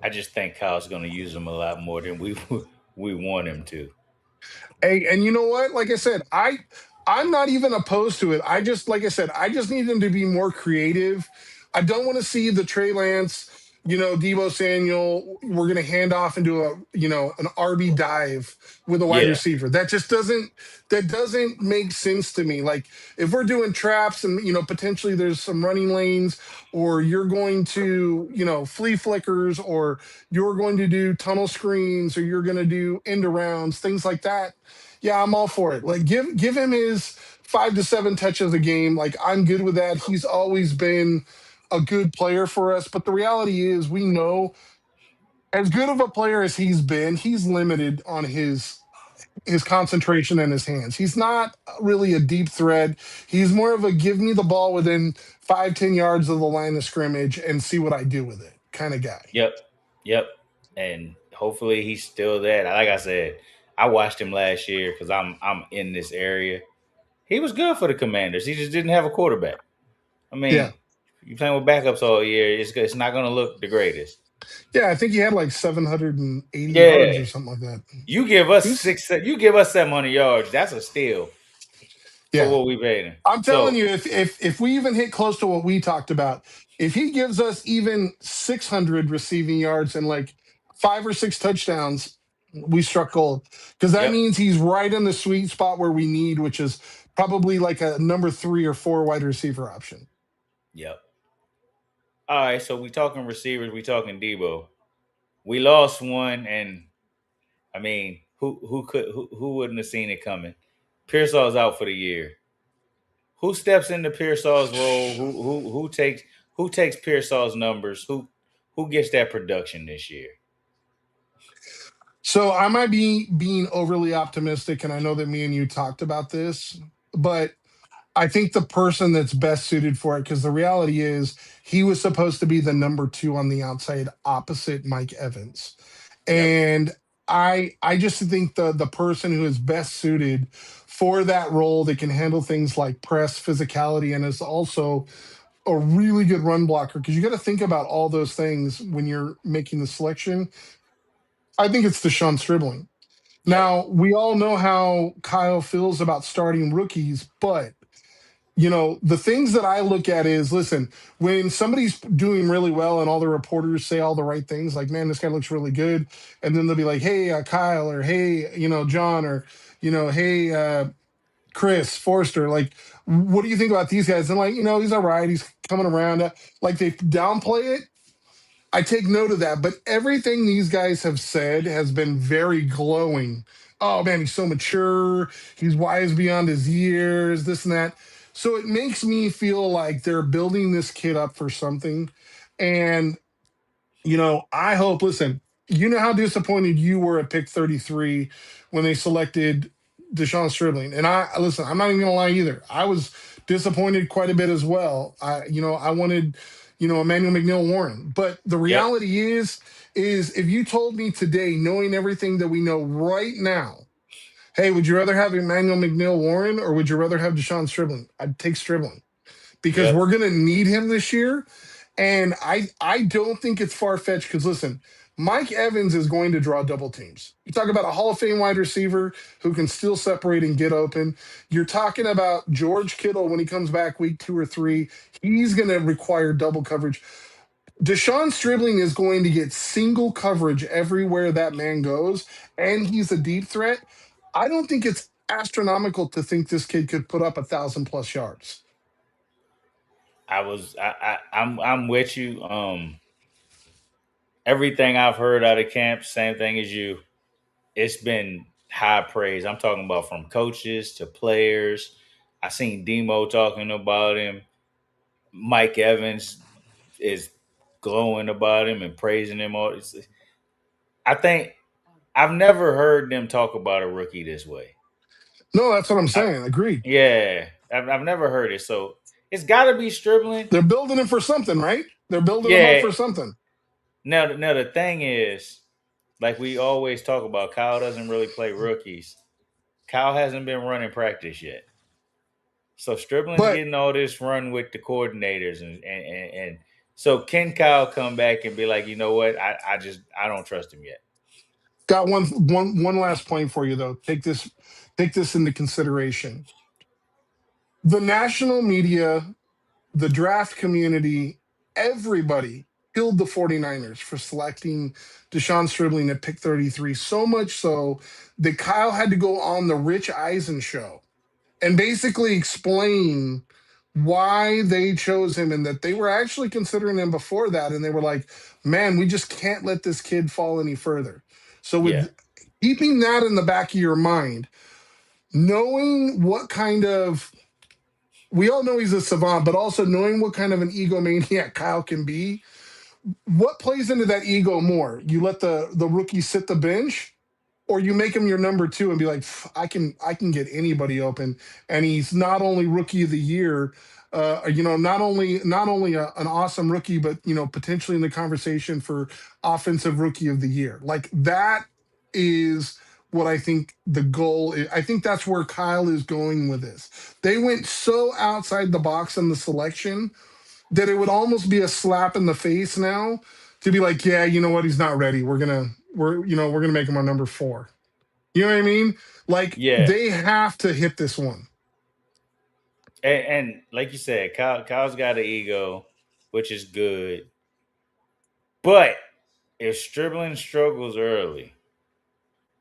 I just think Kyle's going to use him a lot more than we we want him to. Hey, and you know what? Like I said, I'm not even opposed to it. I just like I said, I just need them to be more creative. I don't want to see the Trey Lance, Debo Samuel. We're gonna hand off into an RB dive with a wide Yeah. receiver. That doesn't make sense to me. Like if we're doing traps and potentially there's some running lanes, or you're going to flea flickers, or you're going to do tunnel screens, or you're going to do end arounds, things like that. Yeah, I'm all for it. Like give him his 5 to 7 touches a game. Like I'm good with that. He's always been a good player for us. But the reality is we know as good of a player as he's been, he's limited on his concentration in his hands. He's not really a deep threat. He's more of a give me the ball within 5, 10 yards of the line of scrimmage and see what I do with it kind of guy. Yep. Yep. And hopefully he's still that. Like I said, I watched him last year because I'm in this area. He was good for the Commanders. He just didn't have a quarterback. I Yeah. mean, you playing with backups all year, it's not going to look the greatest. Yeah, I think he had like 780 yards Yeah, or something like that. you give us He's you give us 700 yards. That's a steal for yeah. what we paid him. I'm telling So you, if we even hit close to what we talked about, if he gives us even 600 receiving yards and like 5 or 6 touchdowns, we struck gold. Because that yep, means he's right in the sweet spot where we need, which is probably like a number 3 or 4 wide receiver option. yep. All right, so we talking receivers, we talking Debo. We lost one, and I mean, who wouldn't have seen it coming? Pearsall's out for the year. Who steps into Pearsall's role? Who takes Pearsall's numbers? Who gets that production this year? So I might be being overly optimistic, and I know that me and you talked about this, but I think the person that's best suited for it, because the reality is he was supposed to be the number 2 on the outside opposite Mike Evans. Yep, And I just think the person who is best suited for that role that can handle things like press, physicality, and is also a really good run blocker, because you got to think about all those things when you're making the selection. I think it's Deshaun Stribling. yep, Now, we all know how Kyle feels about starting rookies, but the things that I look at is listen, when somebody's doing really well and all the reporters say all the right things, like, man, this guy looks really good. And then they'll be like, hey, Kyle, or hey, John, or, hey, Chris Forster, like, what do you think about these guys? And like, he's all right. He's coming around. Like they downplay it. I take note of that, but everything these guys have said has been very glowing. Oh man, he's so mature. He's wise beyond his years, this and that. So it makes me feel like they're building this kid up for something. And I hope, listen, you know how disappointed you were at pick 33 when they selected Deshaun Stribling. And listen, I'm not even gonna lie either. I was disappointed quite a bit as well. I wanted, Emmanuel McNeil Warren. But the yep, reality is if you told me today, knowing everything that we know right now, hey, would you rather have Emmanuel McNeil Warren or would you rather have Deshaun Stribling? I'd take Stribling because yep. we're gonna need him this year. And I don't think it's far fetched because listen, Mike Evans is going to draw double teams. You talk about a Hall of Fame wide receiver who can still separate and get open. You're talking about George Kittle when he comes back week 2 or 3. He's going to require double coverage. Deshaun Stribling is going to get single coverage everywhere that man goes, and he's a deep threat. I don't think it's astronomical to think this kid could put up 1,000+ yards. I'm with you. Everything I've heard out of camp, same thing as you. It's been high praise. I'm talking about from coaches to players. I seen Demo talking about him. Mike Evans is glowing about him and praising him. I think I've never heard them talk about a rookie this way. No, that's what I'm I, saying. Agreed. yeah, I've never heard it. So it's got to be Stribling. They're building him for something, right? They're building him up Yeah. for something. Now the thing is, like we always talk about, Kyle doesn't really play rookies. Kyle hasn't been running practice yet. So Stribling's But getting all this run with the coordinators and So can Kyle come back and be like, you know what? I don't trust him yet. Got one last point for you though. Take this into consideration. The national media, the draft community, everybody killed the 49ers for selecting Deshaun Stribling at pick 33. So much so that Kyle had to go on the Rich Eisen show and basically explain why they chose him and that they were actually considering him before that. And they were like, man, we just can't let this kid fall any further. So, Yeah, with keeping that in the back of your mind, knowing what kind of, we all know he's a savant, but also knowing what kind of an egomaniac Kyle can be, what plays into that ego more? You let the rookie sit the bench, or you make him your number two and be like, I can get anybody open, and he's not only rookie of the year, not only an awesome rookie, but potentially in the conversation for offensive rookie of the year. Like that is what I think the goal is. I think that's where Kyle is going with this. They went so outside the box in the selection that it would almost be a slap in the face now to be like, yeah, you know what, he's not ready. We're gonna make him our number four. You know what I mean? Like yeah. they have to hit this one. And like you said, Kyle's got an ego, which is good. But if Stribling struggles early,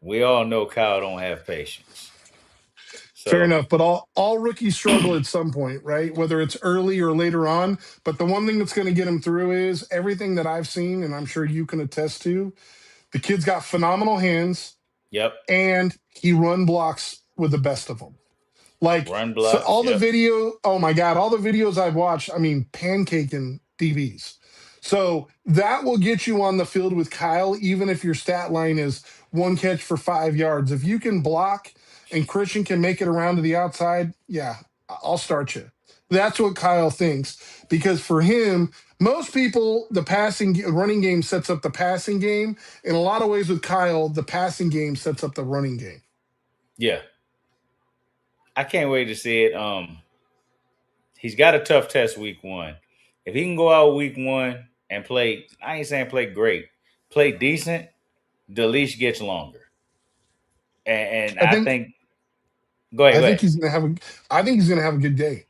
we all know Kyle don't have patience. Fair So, enough, but all rookies struggle at some point, right? Whether it's early or later on. But the one thing that's going to get him through is everything that I've seen, and I'm sure you can attest to. The kid's got phenomenal hands, yep, and he run blocks with the best of them. Like run so blocks. all the Yep, video, oh my God, all the videos I've watched, I mean, pancaking DBs. So that will get you on the field with Kyle, even if your stat line is one catch for 5 yards. If you can block and Christian can make it around to the outside, yeah, I'll start you. That's what Kyle thinks. Because for him, most people, the running game sets up the passing game. In a lot of ways with Kyle, the passing game sets up the running game. yeah. I can't wait to see it. He's got a tough test week one. If he can go out week one and play, I ain't saying play great, play decent, the leash gets longer. And I I think think, go ahead, I go think ahead. he's gonna have a I think he's gonna have a good day.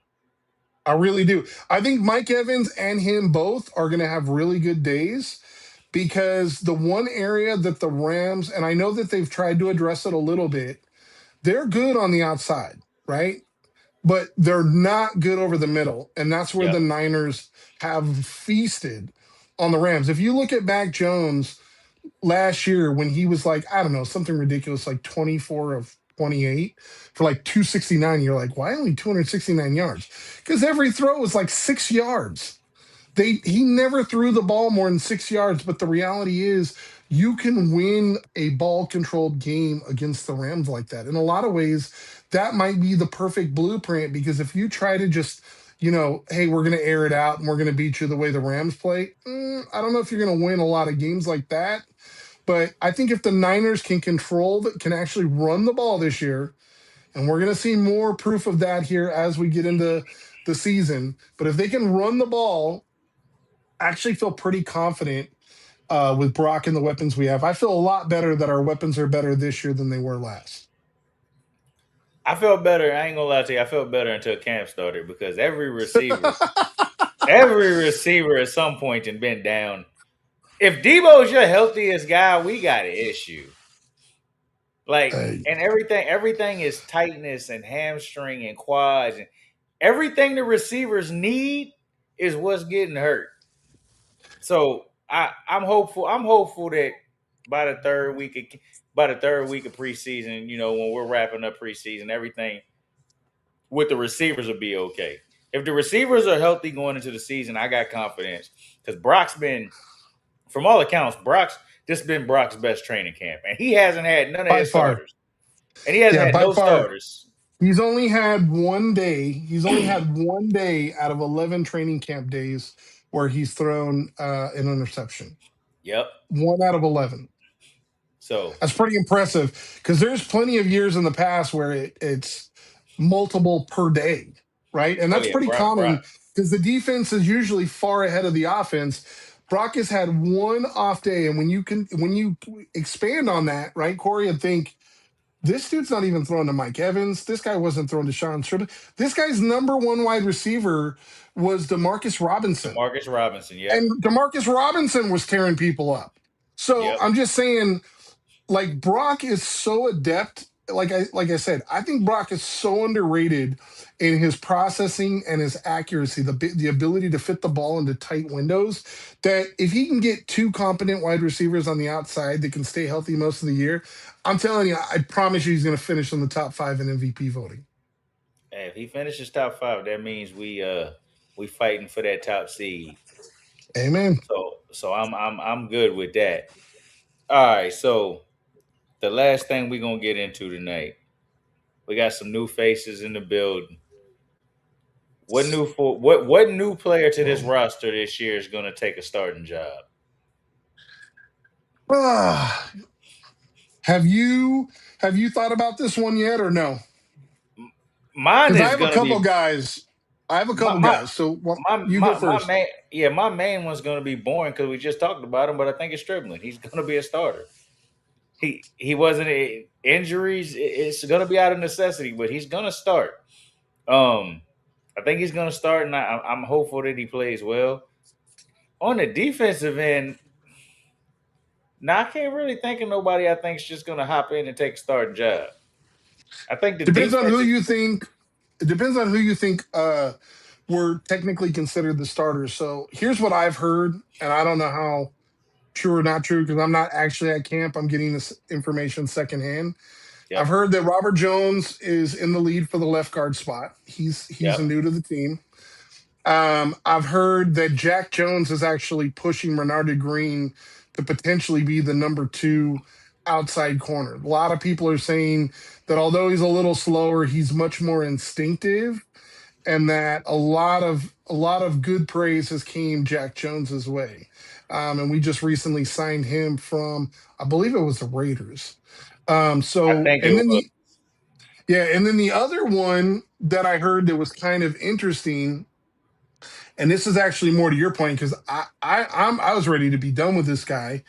I really do. I think Mike Evans and him both are gonna have really good days because the one area that the Rams, and I know that they've tried to address it a little bit, they're good on the outside, right? But they're not good over the middle. And that's where Yep. the Niners have feasted on the Rams. If you look at Mac Jones last year when he was like, I don't know, something ridiculous like 24 of 28 for like 269, you're like, why only 269 yards? Because every throw was like 6 yards. He never threw the ball more than 6 yards, but the reality is you can win a ball controlled game against the Rams like that. In a lot of ways, that might be the perfect blueprint because if you try to just hey, we're going to air it out and we're going to beat you the way the Rams play. I don't know if you're going to win a lot of games like that. But I think if the Niners can can actually run the ball this year, and we're going to see more proof of that here as we get into the season. But if they can run the ball, I actually feel pretty confident with Brock and the weapons we have. I feel a lot better that our weapons are better this year than they were last. I felt better. I ain't gonna lie to you. I felt better until camp started because every receiver at some point and been down. If Debo's your healthiest guy, we got an issue. Like, Uh, and everything is tightness and hamstring and quads and everything the receivers need is what's getting hurt. So I'm hopeful. I'm hopeful that by the third week by the third week of preseason, when we're wrapping up preseason, everything with the receivers will be okay. If the receivers are healthy going into the season, I got confidence because Brock's been, from all accounts, this has been Brock's best training camp, and he hasn't had none of by his far. starters, and he hasn't Yeah, had by no far. starters. He's only had one day. He's only had one day out of 11 training camp days where he's thrown an interception. Yep. One out of 11. So, That's pretty impressive because there's plenty of years in the past where it's multiple per day, right? And oh that's yeah, pretty Brock. common. because the defense is usually far ahead of the offense. Brock has had one off day, and when you expand on that, right, Corey, and think this dude's not even throwing to Mike Evans. This guy wasn't throwing to Sean Stribley. This guy's number one wide receiver was Demarcus Robinson, Demarcus Robinson. Yep. and Demarcus Robinson was tearing people up. So Yep. I'm just saying, like Brock is so adept. Like I said, I think Brock is so underrated in his processing and his accuracy, the ability to fit the ball into tight windows. That if he can get two competent wide receivers on the outside that can stay healthy most of the year, I'm telling you, I promise you, he's going to finish in the top five in MVP voting. Hey, if he finishes top five, that means we fighting for that top seed. Amen. So I'm good with that. All right. So the last thing we're gonna get into tonight, we got some new faces in the building. What new player to this roster this year is gonna take a starting job? Ah, have you thought about this one yet or no? Mine Because I is have a gonna couple be guys. I have a my couple my guys. So you go my first. main, yeah, my main one's gonna be boring because we just talked about him, but I think it's Strickland. He's gonna be a starter. He wasn't injuries. It's gonna be out of necessity, but he's gonna start. Um, I think he's gonna start, and I'm hopeful that he plays well. On the defensive end, now I can't really think of nobody I think is just gonna hop in and take a starting job. I think the Depends on defense who is you think. It depends on who you think were technically considered the starters. So here's what I've heard, and I don't know how true or not true because I'm not actually at camp. I'm getting this information secondhand. I've yep, heard that Robert Jones is in the lead for the left guard spot. He's yep. new to the team. I've heard that Jack Jones is actually pushing Renard Green to potentially be the number two outside corner. A lot of people are saying that although he's a little slower, he's much more instinctive, and that a lot of good praise has came Jack Jones's way. And we just recently signed him from, I believe it was the Raiders. I So think it and then was. the other one that I heard that was kind of interesting, and this is actually more to your point because I was ready to be done with this guy,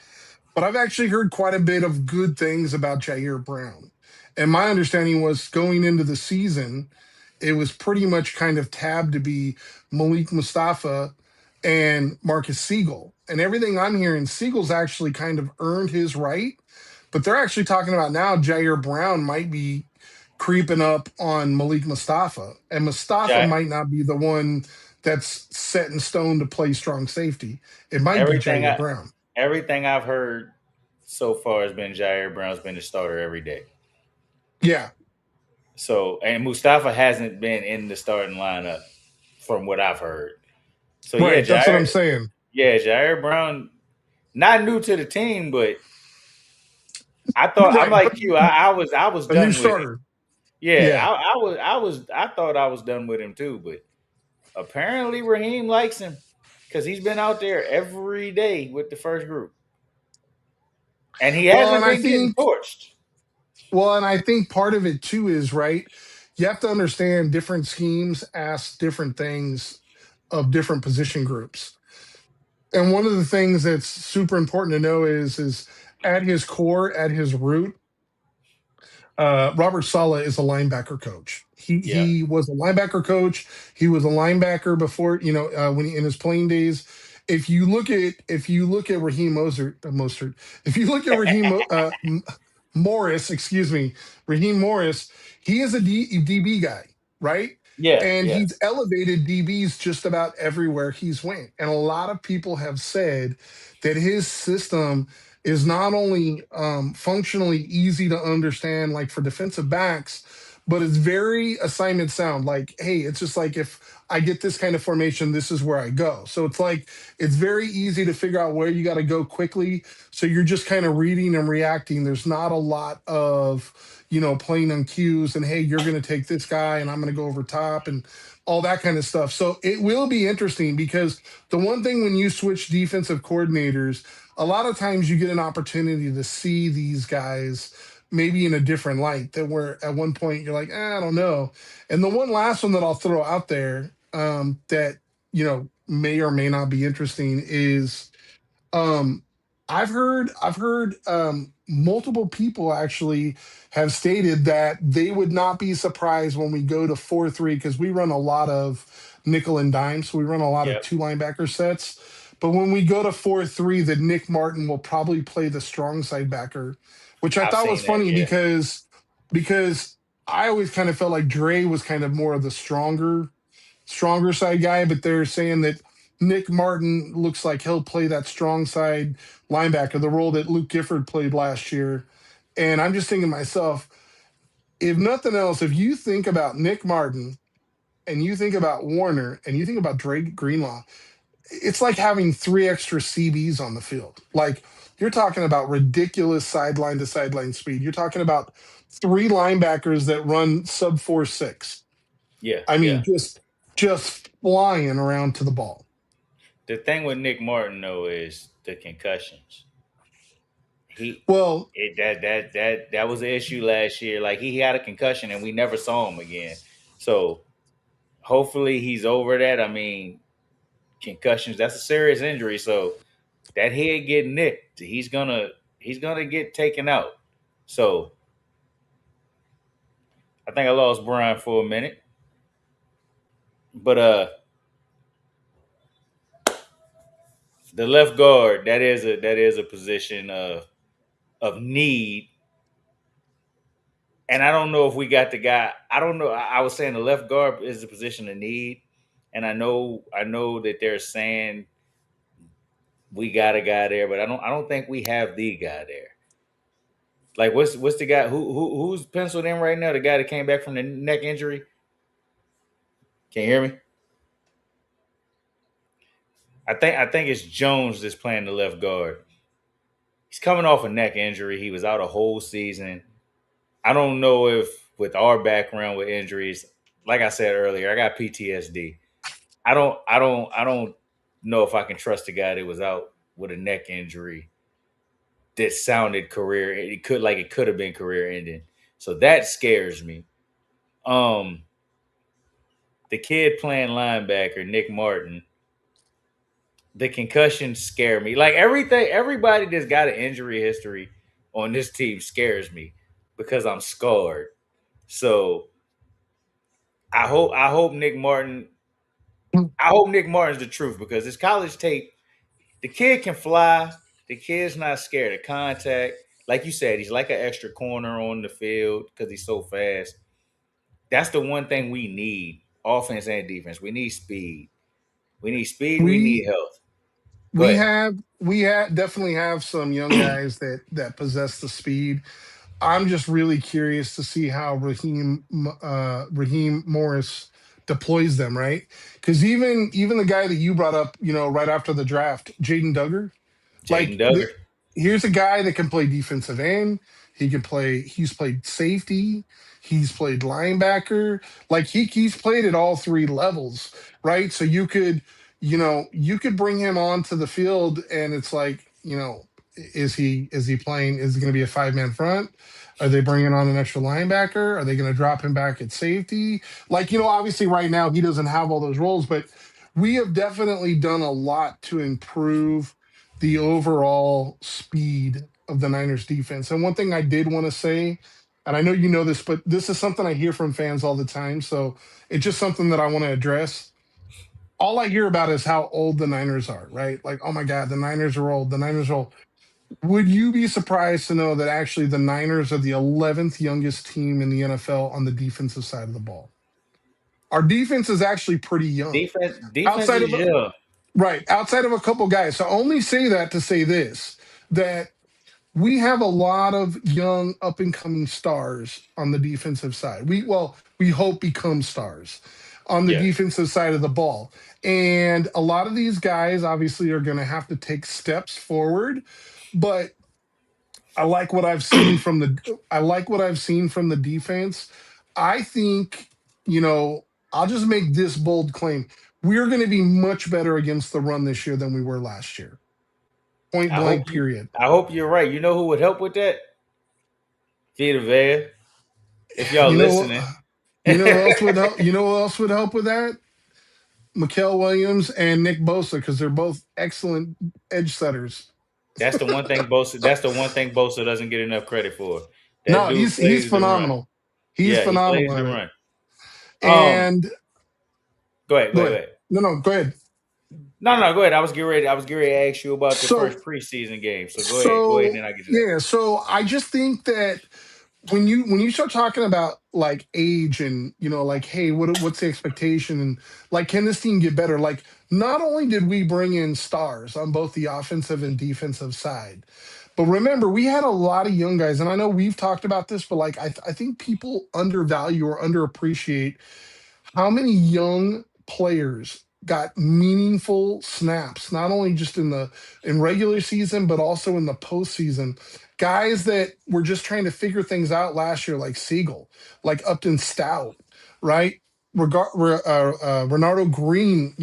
but I've actually heard quite a bit of good things about Jair Brown. And my understanding was going into the season, it was pretty much kind of tabbed to be Malik Mustafa and Marcus Siegel. And everything I'm hearing, Siegel's actually kind of earned his right, but they're actually talking about now Jair Brown might be creeping up on Malik Mustafa. And Mustafa Ja- might not be the one that's set in stone to play strong safety. It might be everything Jair I Brown. everything I've heard so far has been Jair Brown's been the starter every day. Yeah, So and Mustafa hasn't been in the starting lineup from what I've heard. So right. That's what I'm saying. Yeah, Jair Brown, not new to the team, but I thought I'm Right, but like you. I was a new done with him. starter. Yeah, Yeah. I thought I was done with him too, but apparently Raheem likes him because he's been out there every day with the first group, and he Well, and hasn't I been getting think torched. part of it too is right. You have to understand different schemes ask different things of different position groups. And one of the things that's super important to know is at his core, at his root, Robert Sala is a linebacker coach. He Yeah, he was a linebacker coach. He was a linebacker before, when he in his playing days. If you look at Raheem Mostert, if you look at Raheem Morris, excuse me, Raheem Morris, he is a DB guy, right? yeah, And yeah. he's elevated DBs just about everywhere he's went. And a lot of people have said that his system is not only functionally easy to understand, like for defensive backs, but it's very assignment sound. Like, hey, it's just like if I get this kind of formation, this is where I go. So it's like it's very easy to figure out where you got to go quickly. So you're just kind of reading and reacting. There's not a lot of playing on cues and hey, you're going to take this guy and I'm going to go over top and all that kind of stuff. So it will be interesting because the one thing when you switch defensive coordinators, a lot of times you get an opportunity to see these guys maybe in a different light that where at one point you're like, I don't know. And the one last one that I'll throw out there that may or may not be interesting is um, I've heard multiple people actually have stated that they would not be surprised when we go to 4-3 because we run a lot of nickel and dime, so we run a lot of Yep. two linebacker sets. But when we go to 4-3, that Nick Martin will probably play the strong side backer, which I I've thought was seen that. funny Yeah. because I always kind of felt like Dre was kind of more of the stronger side guy, but they're saying that Nick Martin looks like he'll play that strong side linebacker, the role that Luke Gifford played last year. And I'm just thinking to myself, if nothing else, if you think about Nick Martin and you think about Warner and you think about Drake Greenlaw, it's like having three extra CBs on the field. Like you're talking about ridiculous sideline to sideline speed. You're talking about three linebackers that run sub 4.6. Yeah. I Yeah. mean, just flying around to the ball. The thing with Nick Martin though is the concussions. He Well, that was the issue last year. Like he had a concussion and we never saw him again. So hopefully he's over that. I mean, concussions, that's a serious injury. So that head get nicked, he's gonna get taken out. So I think I lost Brian for a minute. But the left guard, that is a position of need. And I don't know if we got the guy. I don't know. I was saying the left guard is a position of need. And I know that they're saying we got a guy there, but I don't think we have the guy there. Like what's the guy who's penciled in right now? The guy that came back from the neck injury. Can you hear me? I think it's Jones that's playing the left guard. He's coming off a neck injury. He was out a whole season. I don't know if with our background with injuries, like I said earlier, I got PTSD. I don't know if I can trust a guy that was out with a neck injury that sounded career. It could have been career ending. So that scares me. Um, the kid playing linebacker, Nick Martin, the concussions scare me. Like everything, everybody that's got an injury history on this team scares me because I'm scarred. So I hope Nick Martin. I hope Nick Martin's the truth because his college tape, the kid can fly. The kid's not scared of contact. Like you said, he's like an extra corner on the field because he's so fast. That's the one thing we need, offense and defense. We need speed. We need speed. We need we health. Go we ahead. have we have definitely have some young guys that possess the speed. I'm just really curious to see how Raheem Morris deploys them, right? Because even the guy that you brought up, right after the draft, Jaden Duggar. Jaden Like, Duggar. here's a guy that can play defensive end. He's played safety. He's played linebacker. Like, he's played at all three levels, right? So you could bring him onto the field, and it's like, is he playing? Is it going to be a five-man front? Are they bringing on an extra linebacker? Are they going to drop him back at safety? Like, obviously right now he doesn't have all those roles, but we have definitely done a lot to improve the overall speed of the Niners defense. And one thing I did want to say, and I know you know this, but this is something I hear from fans all the time. So it's just something that I want to address. All I hear about is how old the Niners are, right? Like, oh my God, the Niners are old. The Niners are old. Would you be surprised to know that actually the Niners are the 11th youngest team in the NFL on the defensive side of the ball? Our defense is actually pretty young. Defense Outside is of young. Right, outside of a couple guys. So I only say that to say this, that we have a lot of young up and coming stars on the defensive side. We hope become stars on the Yeah. defensive side of the ball. And a lot of these guys obviously are going to have to take steps forward, but I like what I've seen from the defense. I think, I'll just make this bold claim. We're going to be much better against the run this year than we were last year. Point I hope blank, you. period. I hope you're right. You know who would help with that? Vita Vea. If y'all You know, listening, you know who else would help? You know who else would help with that? Mikael Williams and Nick Bosa because they're both excellent edge setters. That's the one thing Bosa. That's the one thing Bosa doesn't get enough credit for. That No, dude he's plays the run. phenomenal. He's Yeah, he phenomenal plays at the it. run. Um, And go ahead, go go ahead, go ahead. ahead. No, no, go ahead. No, no, go ahead. I was getting ready to ask you about the So first preseason game. So go ahead, so and then I get to that. yeah, so I just think that when you start talking about like age and like hey what's the expectation and like can this team get better, like not only did we bring in stars on both the offensive and defensive side, but remember we had a lot of young guys, and I know we've talked about this, but like I think people undervalue or underappreciate how many young players got meaningful snaps, not only just in regular season, but also in the postseason. Guys that were just trying to figure things out last year, like Siegel, like Upton Stout, right? Renardo Green,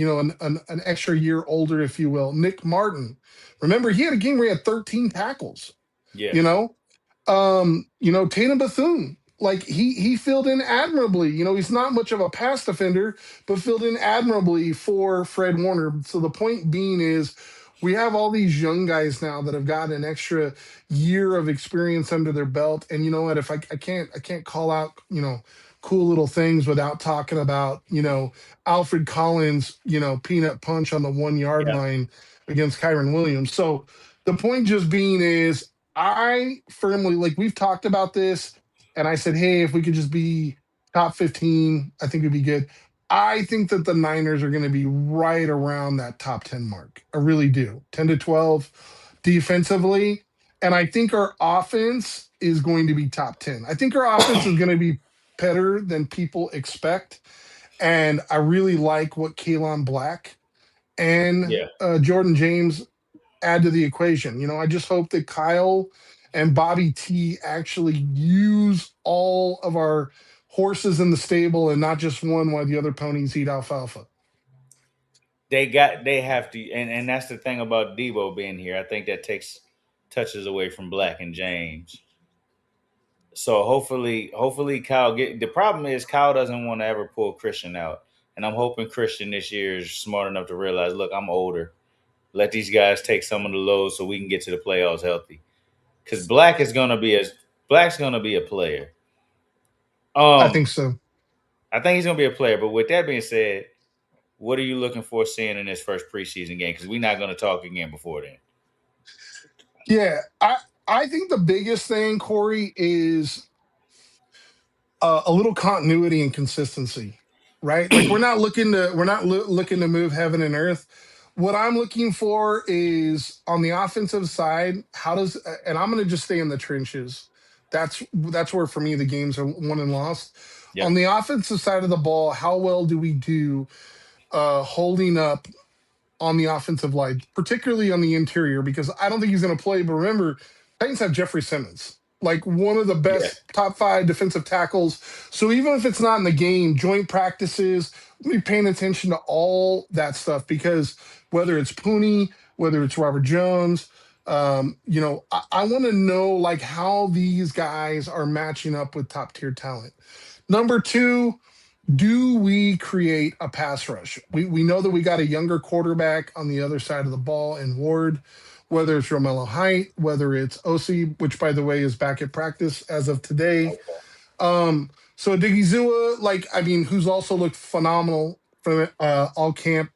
an extra year older, if you will. Nick Martin. Remember, he had a game where he had 13 tackles, Yeah, you know? Tatum Bethune, like he filled in admirably. He's not much of a pass defender, but filled in admirably for Fred Warner. So the point being is we have all these young guys now that have got an extra year of experience under their belt. And you know what? If I can't call out, cool little things without talking about, Alfred Collins, peanut punch on the 1 yard yeah. line against Kyron Williams. So the point just being is I firmly, like we've talked about this, and I said, hey, if we could just be top 15, I think it'd be good. I think that the Niners are going to be right around that top 10 mark. I really do. 10 to 12 defensively. And I think our offense is going to be top 10. I think our offense is going to be better than people expect. And I really like what Kalon Black and Yeah. Jordan James add to the equation. I just hope that Kyle and Bobby T actually use all of our horses in the stable and not just one while the other ponies eat alfalfa. They have to, and that's the thing about Debo being here. I think that takes touches away from Black and James. So hopefully Kyle get. The problem is Kyle doesn't want to ever pull Christian out, and I'm hoping Christian this year is smart enough to realize, look, I'm older. Let these guys take some of the loads so we can get to the playoffs healthy. Because Black's gonna be a player. I think Um, so. I think he's gonna be a player. But with that being said, what are you looking for seeing in this first preseason game? Because we're not gonna talk again before then. Yeah, I think the biggest thing, Corey, is a little continuity and consistency, right? Like we're not looking to move heaven and earth. What I'm looking for is on the offensive side, how does and I'm going to just stay in the trenches. That's where for me the games are won and lost. On Yep. the offensive side of the ball, how well do we do holding up on the offensive line, particularly on the interior, because I don't think he's going to play. But remember, Titans have Jeffrey Simmons, like one of the Yeah. best top five defensive tackles. So even if it's not in the game, joint practices, be paying attention to all that stuff because whether it's Pooney, whether it's Robert Jones, I want to know like how these guys are matching up with top tier talent. Number two, do we create a pass rush? We know that we got a younger quarterback on the other side of the ball in Ward, whether it's Romello Height, whether it's OC, which by the way is back at practice as of today. So Digizua, like I mean, who's also looked phenomenal from all camp,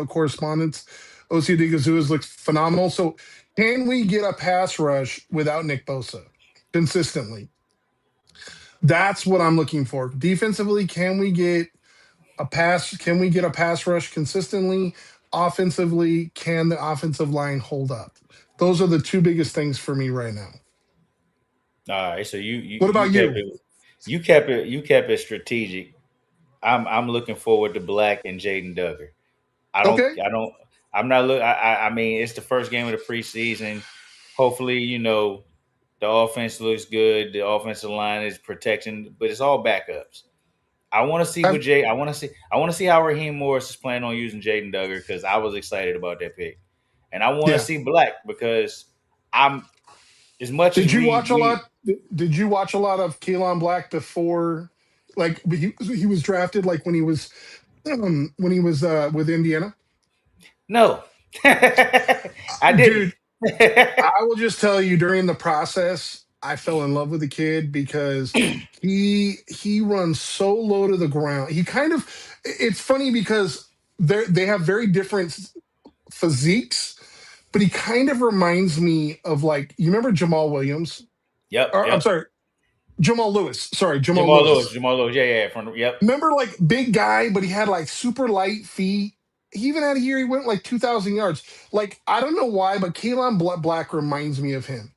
correspondence. OC Digizua's looked phenomenal. So can we get a pass rush without Nick Bosa consistently? That's what I'm looking for. Defensively, can we get a pass? Can we get a pass rush consistently? Offensively, can the offensive line hold up? Those are the two biggest things for me right now. All right. So you What you about kept you? it you kept it strategic. I'm looking forward to Black and Jaden Duggar. I don't Okay. I don't I'm not look I mean it's the first game of the preseason. Hopefully, the offense looks good. The offensive line is protecting, but it's all backups. I want to see Okay. what Jay. I want to see how Raheem Morris is planning on using Jaden Duggar because I was excited about that pick, and I want to Yeah. see Black because I'm as much as Did you watch a lot? we Did you watch a lot of Keelan Black before? Like he was drafted, like when he was when he was with Indiana. No, I didn't. Dude, I will just tell you during the process, I fell in love with the kid because he runs so low to the ground. He kind of it's funny because they have very different physiques, but he kind of reminds me of like you remember Jamal Williams? Yep, Or I'm yep. sorry, Jamal Lewis. Sorry, Jamal Lewis. Jamal Lewis. Yeah, yeah. From yep. Remember, like big guy, but he had like super light feet. He even had a year he went like 2,000 yards. Like I don't know why, but Kalen Black reminds me of him.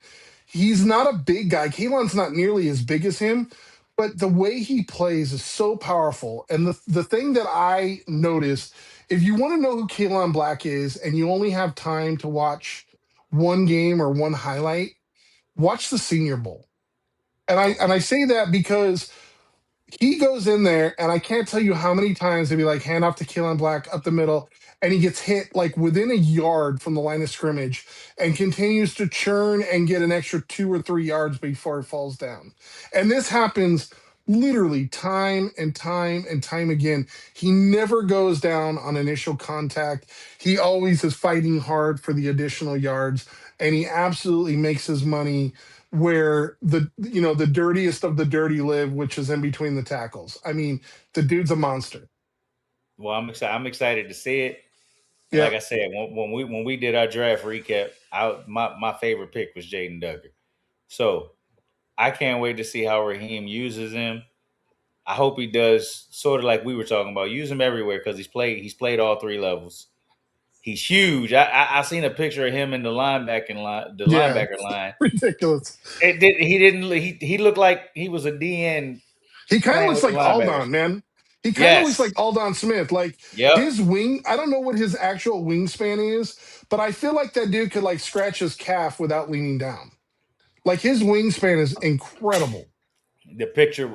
He's not a big guy. Kalen's not nearly as big as him, but the way he plays is so powerful. And the thing that I noticed, if you want to know who Kalen Black is, and you only have time to watch one game or one highlight, watch the Senior Bowl. And I Okay. say that because he goes in there, and I can't tell you how many times they'd be like, hand off to Keelan Black up the middle, and he gets hit like within a yard from the line of scrimmage and continues to churn and get an extra 2 or 3 yards before it falls down. And this happens literally time and time and time again. He never goes down on initial contact. He always is fighting hard for the additional yards, and he absolutely makes his money where the dirtiest of the dirty live, which is in between the tackles. I mean, the dude's a monster. Well, I'm excited. I'm excited to see it. And like Yep. I said, when we did our draft recap, my favorite pick was Jaden Duggar. So I can't wait to see how Raheem uses him. I hope he does sort of like we were talking about, use him everywhere because he's played all three levels. He's huge. I seen a picture of him in the Yeah. linebacker line. Ridiculous. He didn't he looked like he was a DN He kind of playing looks with the like linebackers. Aldon, man. He kind of looks like Yes. Aldon Smith. Like Yep. his wing, I don't know what his actual wingspan is, but I feel like that dude could like scratch his calf without leaning down. Like his wingspan is incredible. The picture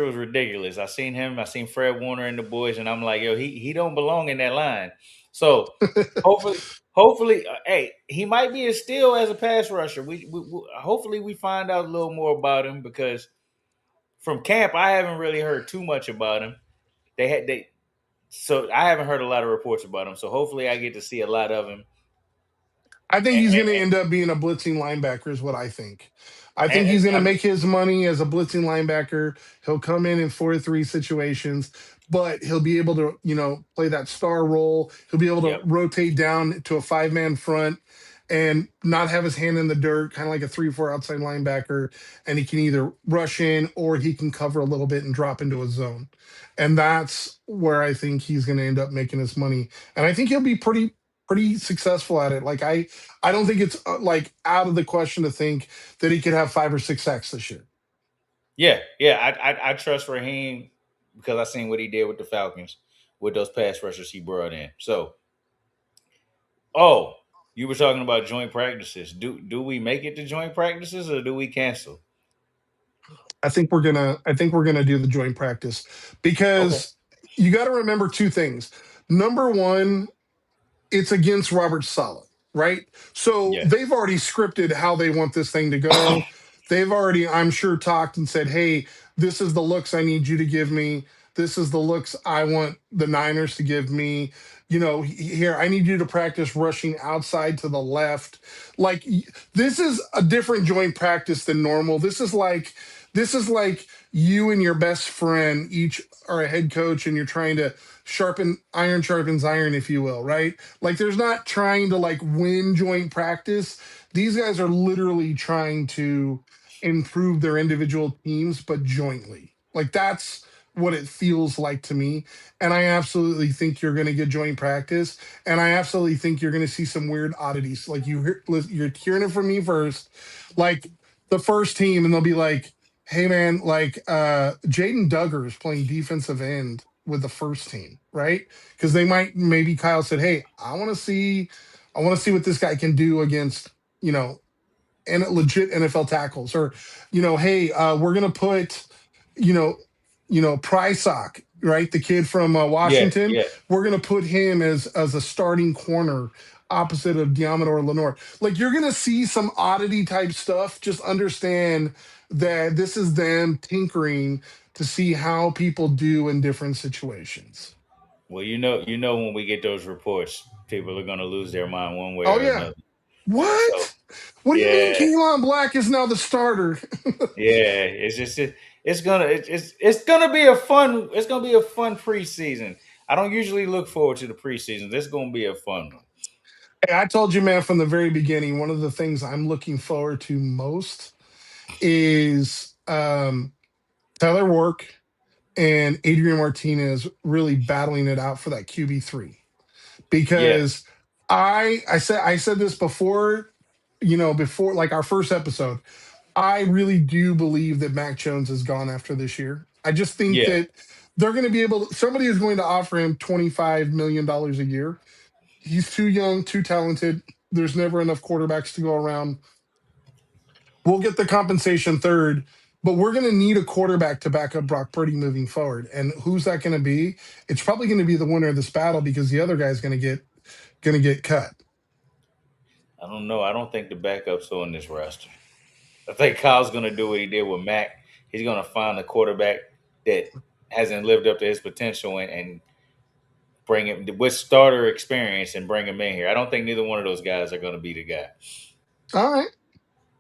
was ridiculous. I seen him, I seen Fred Warner and the boys, and I'm like, yo, he don't belong in that line. So hopefully, hey, he might be a steal as a pass rusher. We hopefully we find out a little more about him because from camp I haven't really heard too much about him. They so I haven't heard a lot of reports about him. So hopefully I get to see a lot of him. I think And, he's going to and, end up being a blitzing linebacker, is what I think. I think and, he's going to and make his money as a blitzing linebacker. He'll come in 4-3 situations, but he'll be able to, play that star role. He'll be able to yep, rotate down to a 5-man front and not have his hand in the dirt, kind of like a 3-4 outside linebacker. And he can either rush in or he can cover a little bit and drop into a zone. And that's where I think he's going to end up making his money. And I think he'll be pretty successful at it. Like I don't think it's like out of the question to think that he could have 5 or 6 sacks this year. yeah, yeah. I trust Raheem because I seen what he did with the Falcons with those pass rushers he brought in. So, oh, you were talking about joint practices. Do we make it to joint practices or do we cancel? I think we're gonna do the joint practice Okay. because you got to remember 2 things. Number one, it's against Robert Sala, right? So Yes. they've already scripted how they want this thing to go. They've already, I'm sure, talked and said, hey, this is the looks I need you to give me. This is the looks I want the Niners to give me. Here, I need you to practice rushing outside to the left. Like, this is a different joint practice than normal. This is like you and your best friend each are a head coach and you're trying to iron sharpens iron, if you will, right? Like there's not trying to like win joint practice. These guys are literally trying to improve their individual teams, but jointly. Like that's what it feels like to me. And I absolutely think you're going to get joint practice. And I absolutely think you're going to see some weird oddities. Like you're hearing it from me first. Like the first team, and they'll be like, hey man, like Jaden Duggar is playing defensive end with the first team, right? Because they might maybe Kyle said, hey, I want to see what this guy can do against, you know, and legit NFL tackles, or hey, we're gonna put, you know, Prysock, right, the kid from Yeah, Washington, yeah. we're gonna put him as a starting corner opposite of Diamador Lenore. Like you're gonna see some oddity type stuff. Just understand that this is them tinkering to see how people do in different situations. Well, when we get those reports, people are gonna lose their mind one way Oh or yeah. another. So What? What do you mean yeah, Keelan Black is now the starter? yeah, it's gonna be a fun preseason. I don't usually look forward to the preseason. This is gonna be a fun one. Hey, I told you, man, from the very beginning, one of the things I'm looking forward to most is Tyler Work and Adrian Martinez really battling it out for that QB3. Yeah, Because I said this before, before like our first episode. I really do believe that Mac Jones is gone after this year. I just think yeah. that they're going to be able to, somebody is going to offer him $25 million a year. He's too young, too talented. There's never enough quarterbacks to go around. We'll get the compensation third, but we're going to need a quarterback to back up Brock Purdy moving forward. And who's that going to be? It's probably going to be the winner of this battle because the other guy's going to get cut. I don't know. I don't think the backups are on this roster. I think Kyle's gonna do what he did with Mac. He's gonna find a quarterback that hasn't lived up to his potential and bring him with starter experience and bring him in here. I don't think neither one of those guys are gonna be the guy. All right.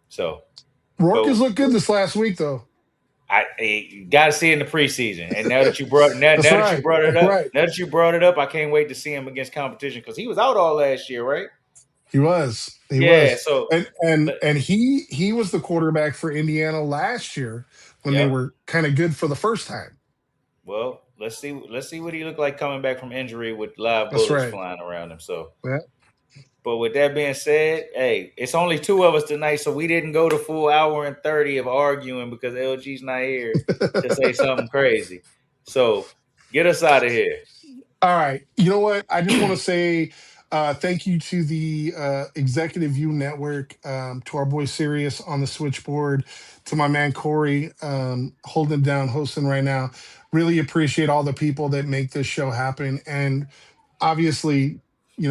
So, Rourke but has looked good this last week, though. I got to see in the preseason. And now that you brought That's now that you right. brought it That's up, right. I can't wait to see him against competition because he was out all last year, right? He was. He Yeah. was. So, And he was the quarterback for Indiana last year when they yep. were kind of good for the first time. Well, let's see what he looked like coming back from injury with live That's bullets right. flying around him. So, Yeah. but with that being said, hey, it's only two of us tonight, so we didn't go the full hour and 30 of arguing because LG's not here to say something crazy. So get us out of here. All right. You know what? I just want to say thank you to the Executive View Network, to our boy Sirius on the switchboard, to my man Corey holding down hosting right now. Really appreciate all the people that make this show happen. And obviously,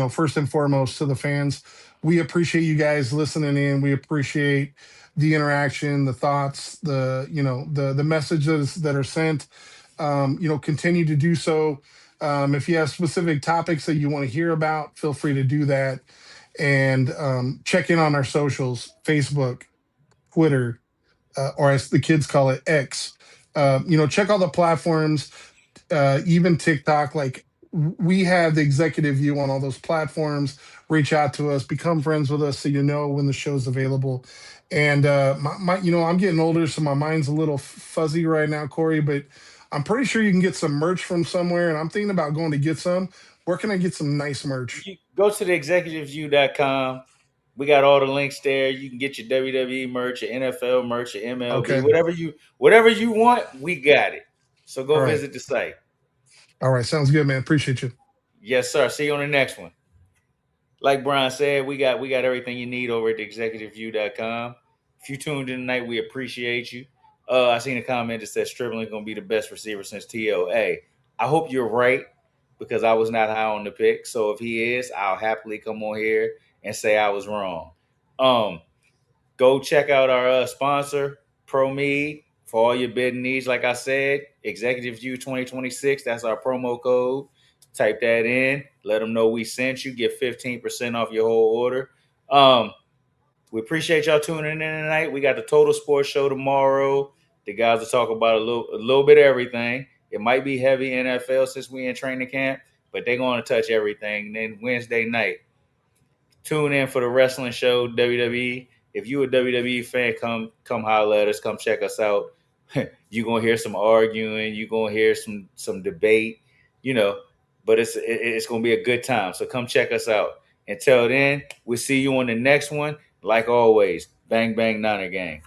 first and foremost to the fans, we appreciate you guys listening in. We appreciate the interaction, the thoughts, the messages that are sent. Continue to do so. If you have specific topics that you want to hear about, feel free to do that. And check in on our socials: Facebook, Twitter, or as the kids call it, X. Check all the platforms, even TikTok. Like, we have the executive view on all those platforms. Reach out to us, become friends with us, so you know when the show's available. And I'm getting older, so my mind's a little fuzzy right now, Corey. But I'm pretty sure you can get some merch from somewhere, and I'm thinking about going to get some. Where can I get some nice merch? You go to the executiveview.com. We got all the links there. You can get your WWE merch, your NFL merch, your MLB, Okay. whatever you want, we got it. So All go right. visit the site. All right. Sounds good, man. Appreciate you. Yes, sir. See you on the next one. Like Brian said, we got everything you need over at executiveview.com. If you tuned in tonight, we appreciate you. I seen a comment that says Stribling's gonna be the best receiver since TOA. I hope you're right because I was not high on the pick. So if he is, I'll happily come on here and say I was wrong. Um, Go check out our sponsor, ProMe, for all your bidding needs. Like I said, Executive View 2026. That's our promo code. Type that in. Let them know we sent you. Get 15% off your whole order. Um, we appreciate y'all tuning in tonight. We got the Total Sports Show tomorrow. The guys will talk about a little bit of everything. It might be heavy NFL since we in training camp, but they're going to touch everything. And then Wednesday night, tune in for the wrestling show, WWE. If you a WWE fan, come holler at us, come check us out. You're gonna hear some arguing, you're gonna hear some debate, you know, but it's gonna be a good time. So come check us out. Until then, we'll see you on the next one. Like always, bang bang Niner gang.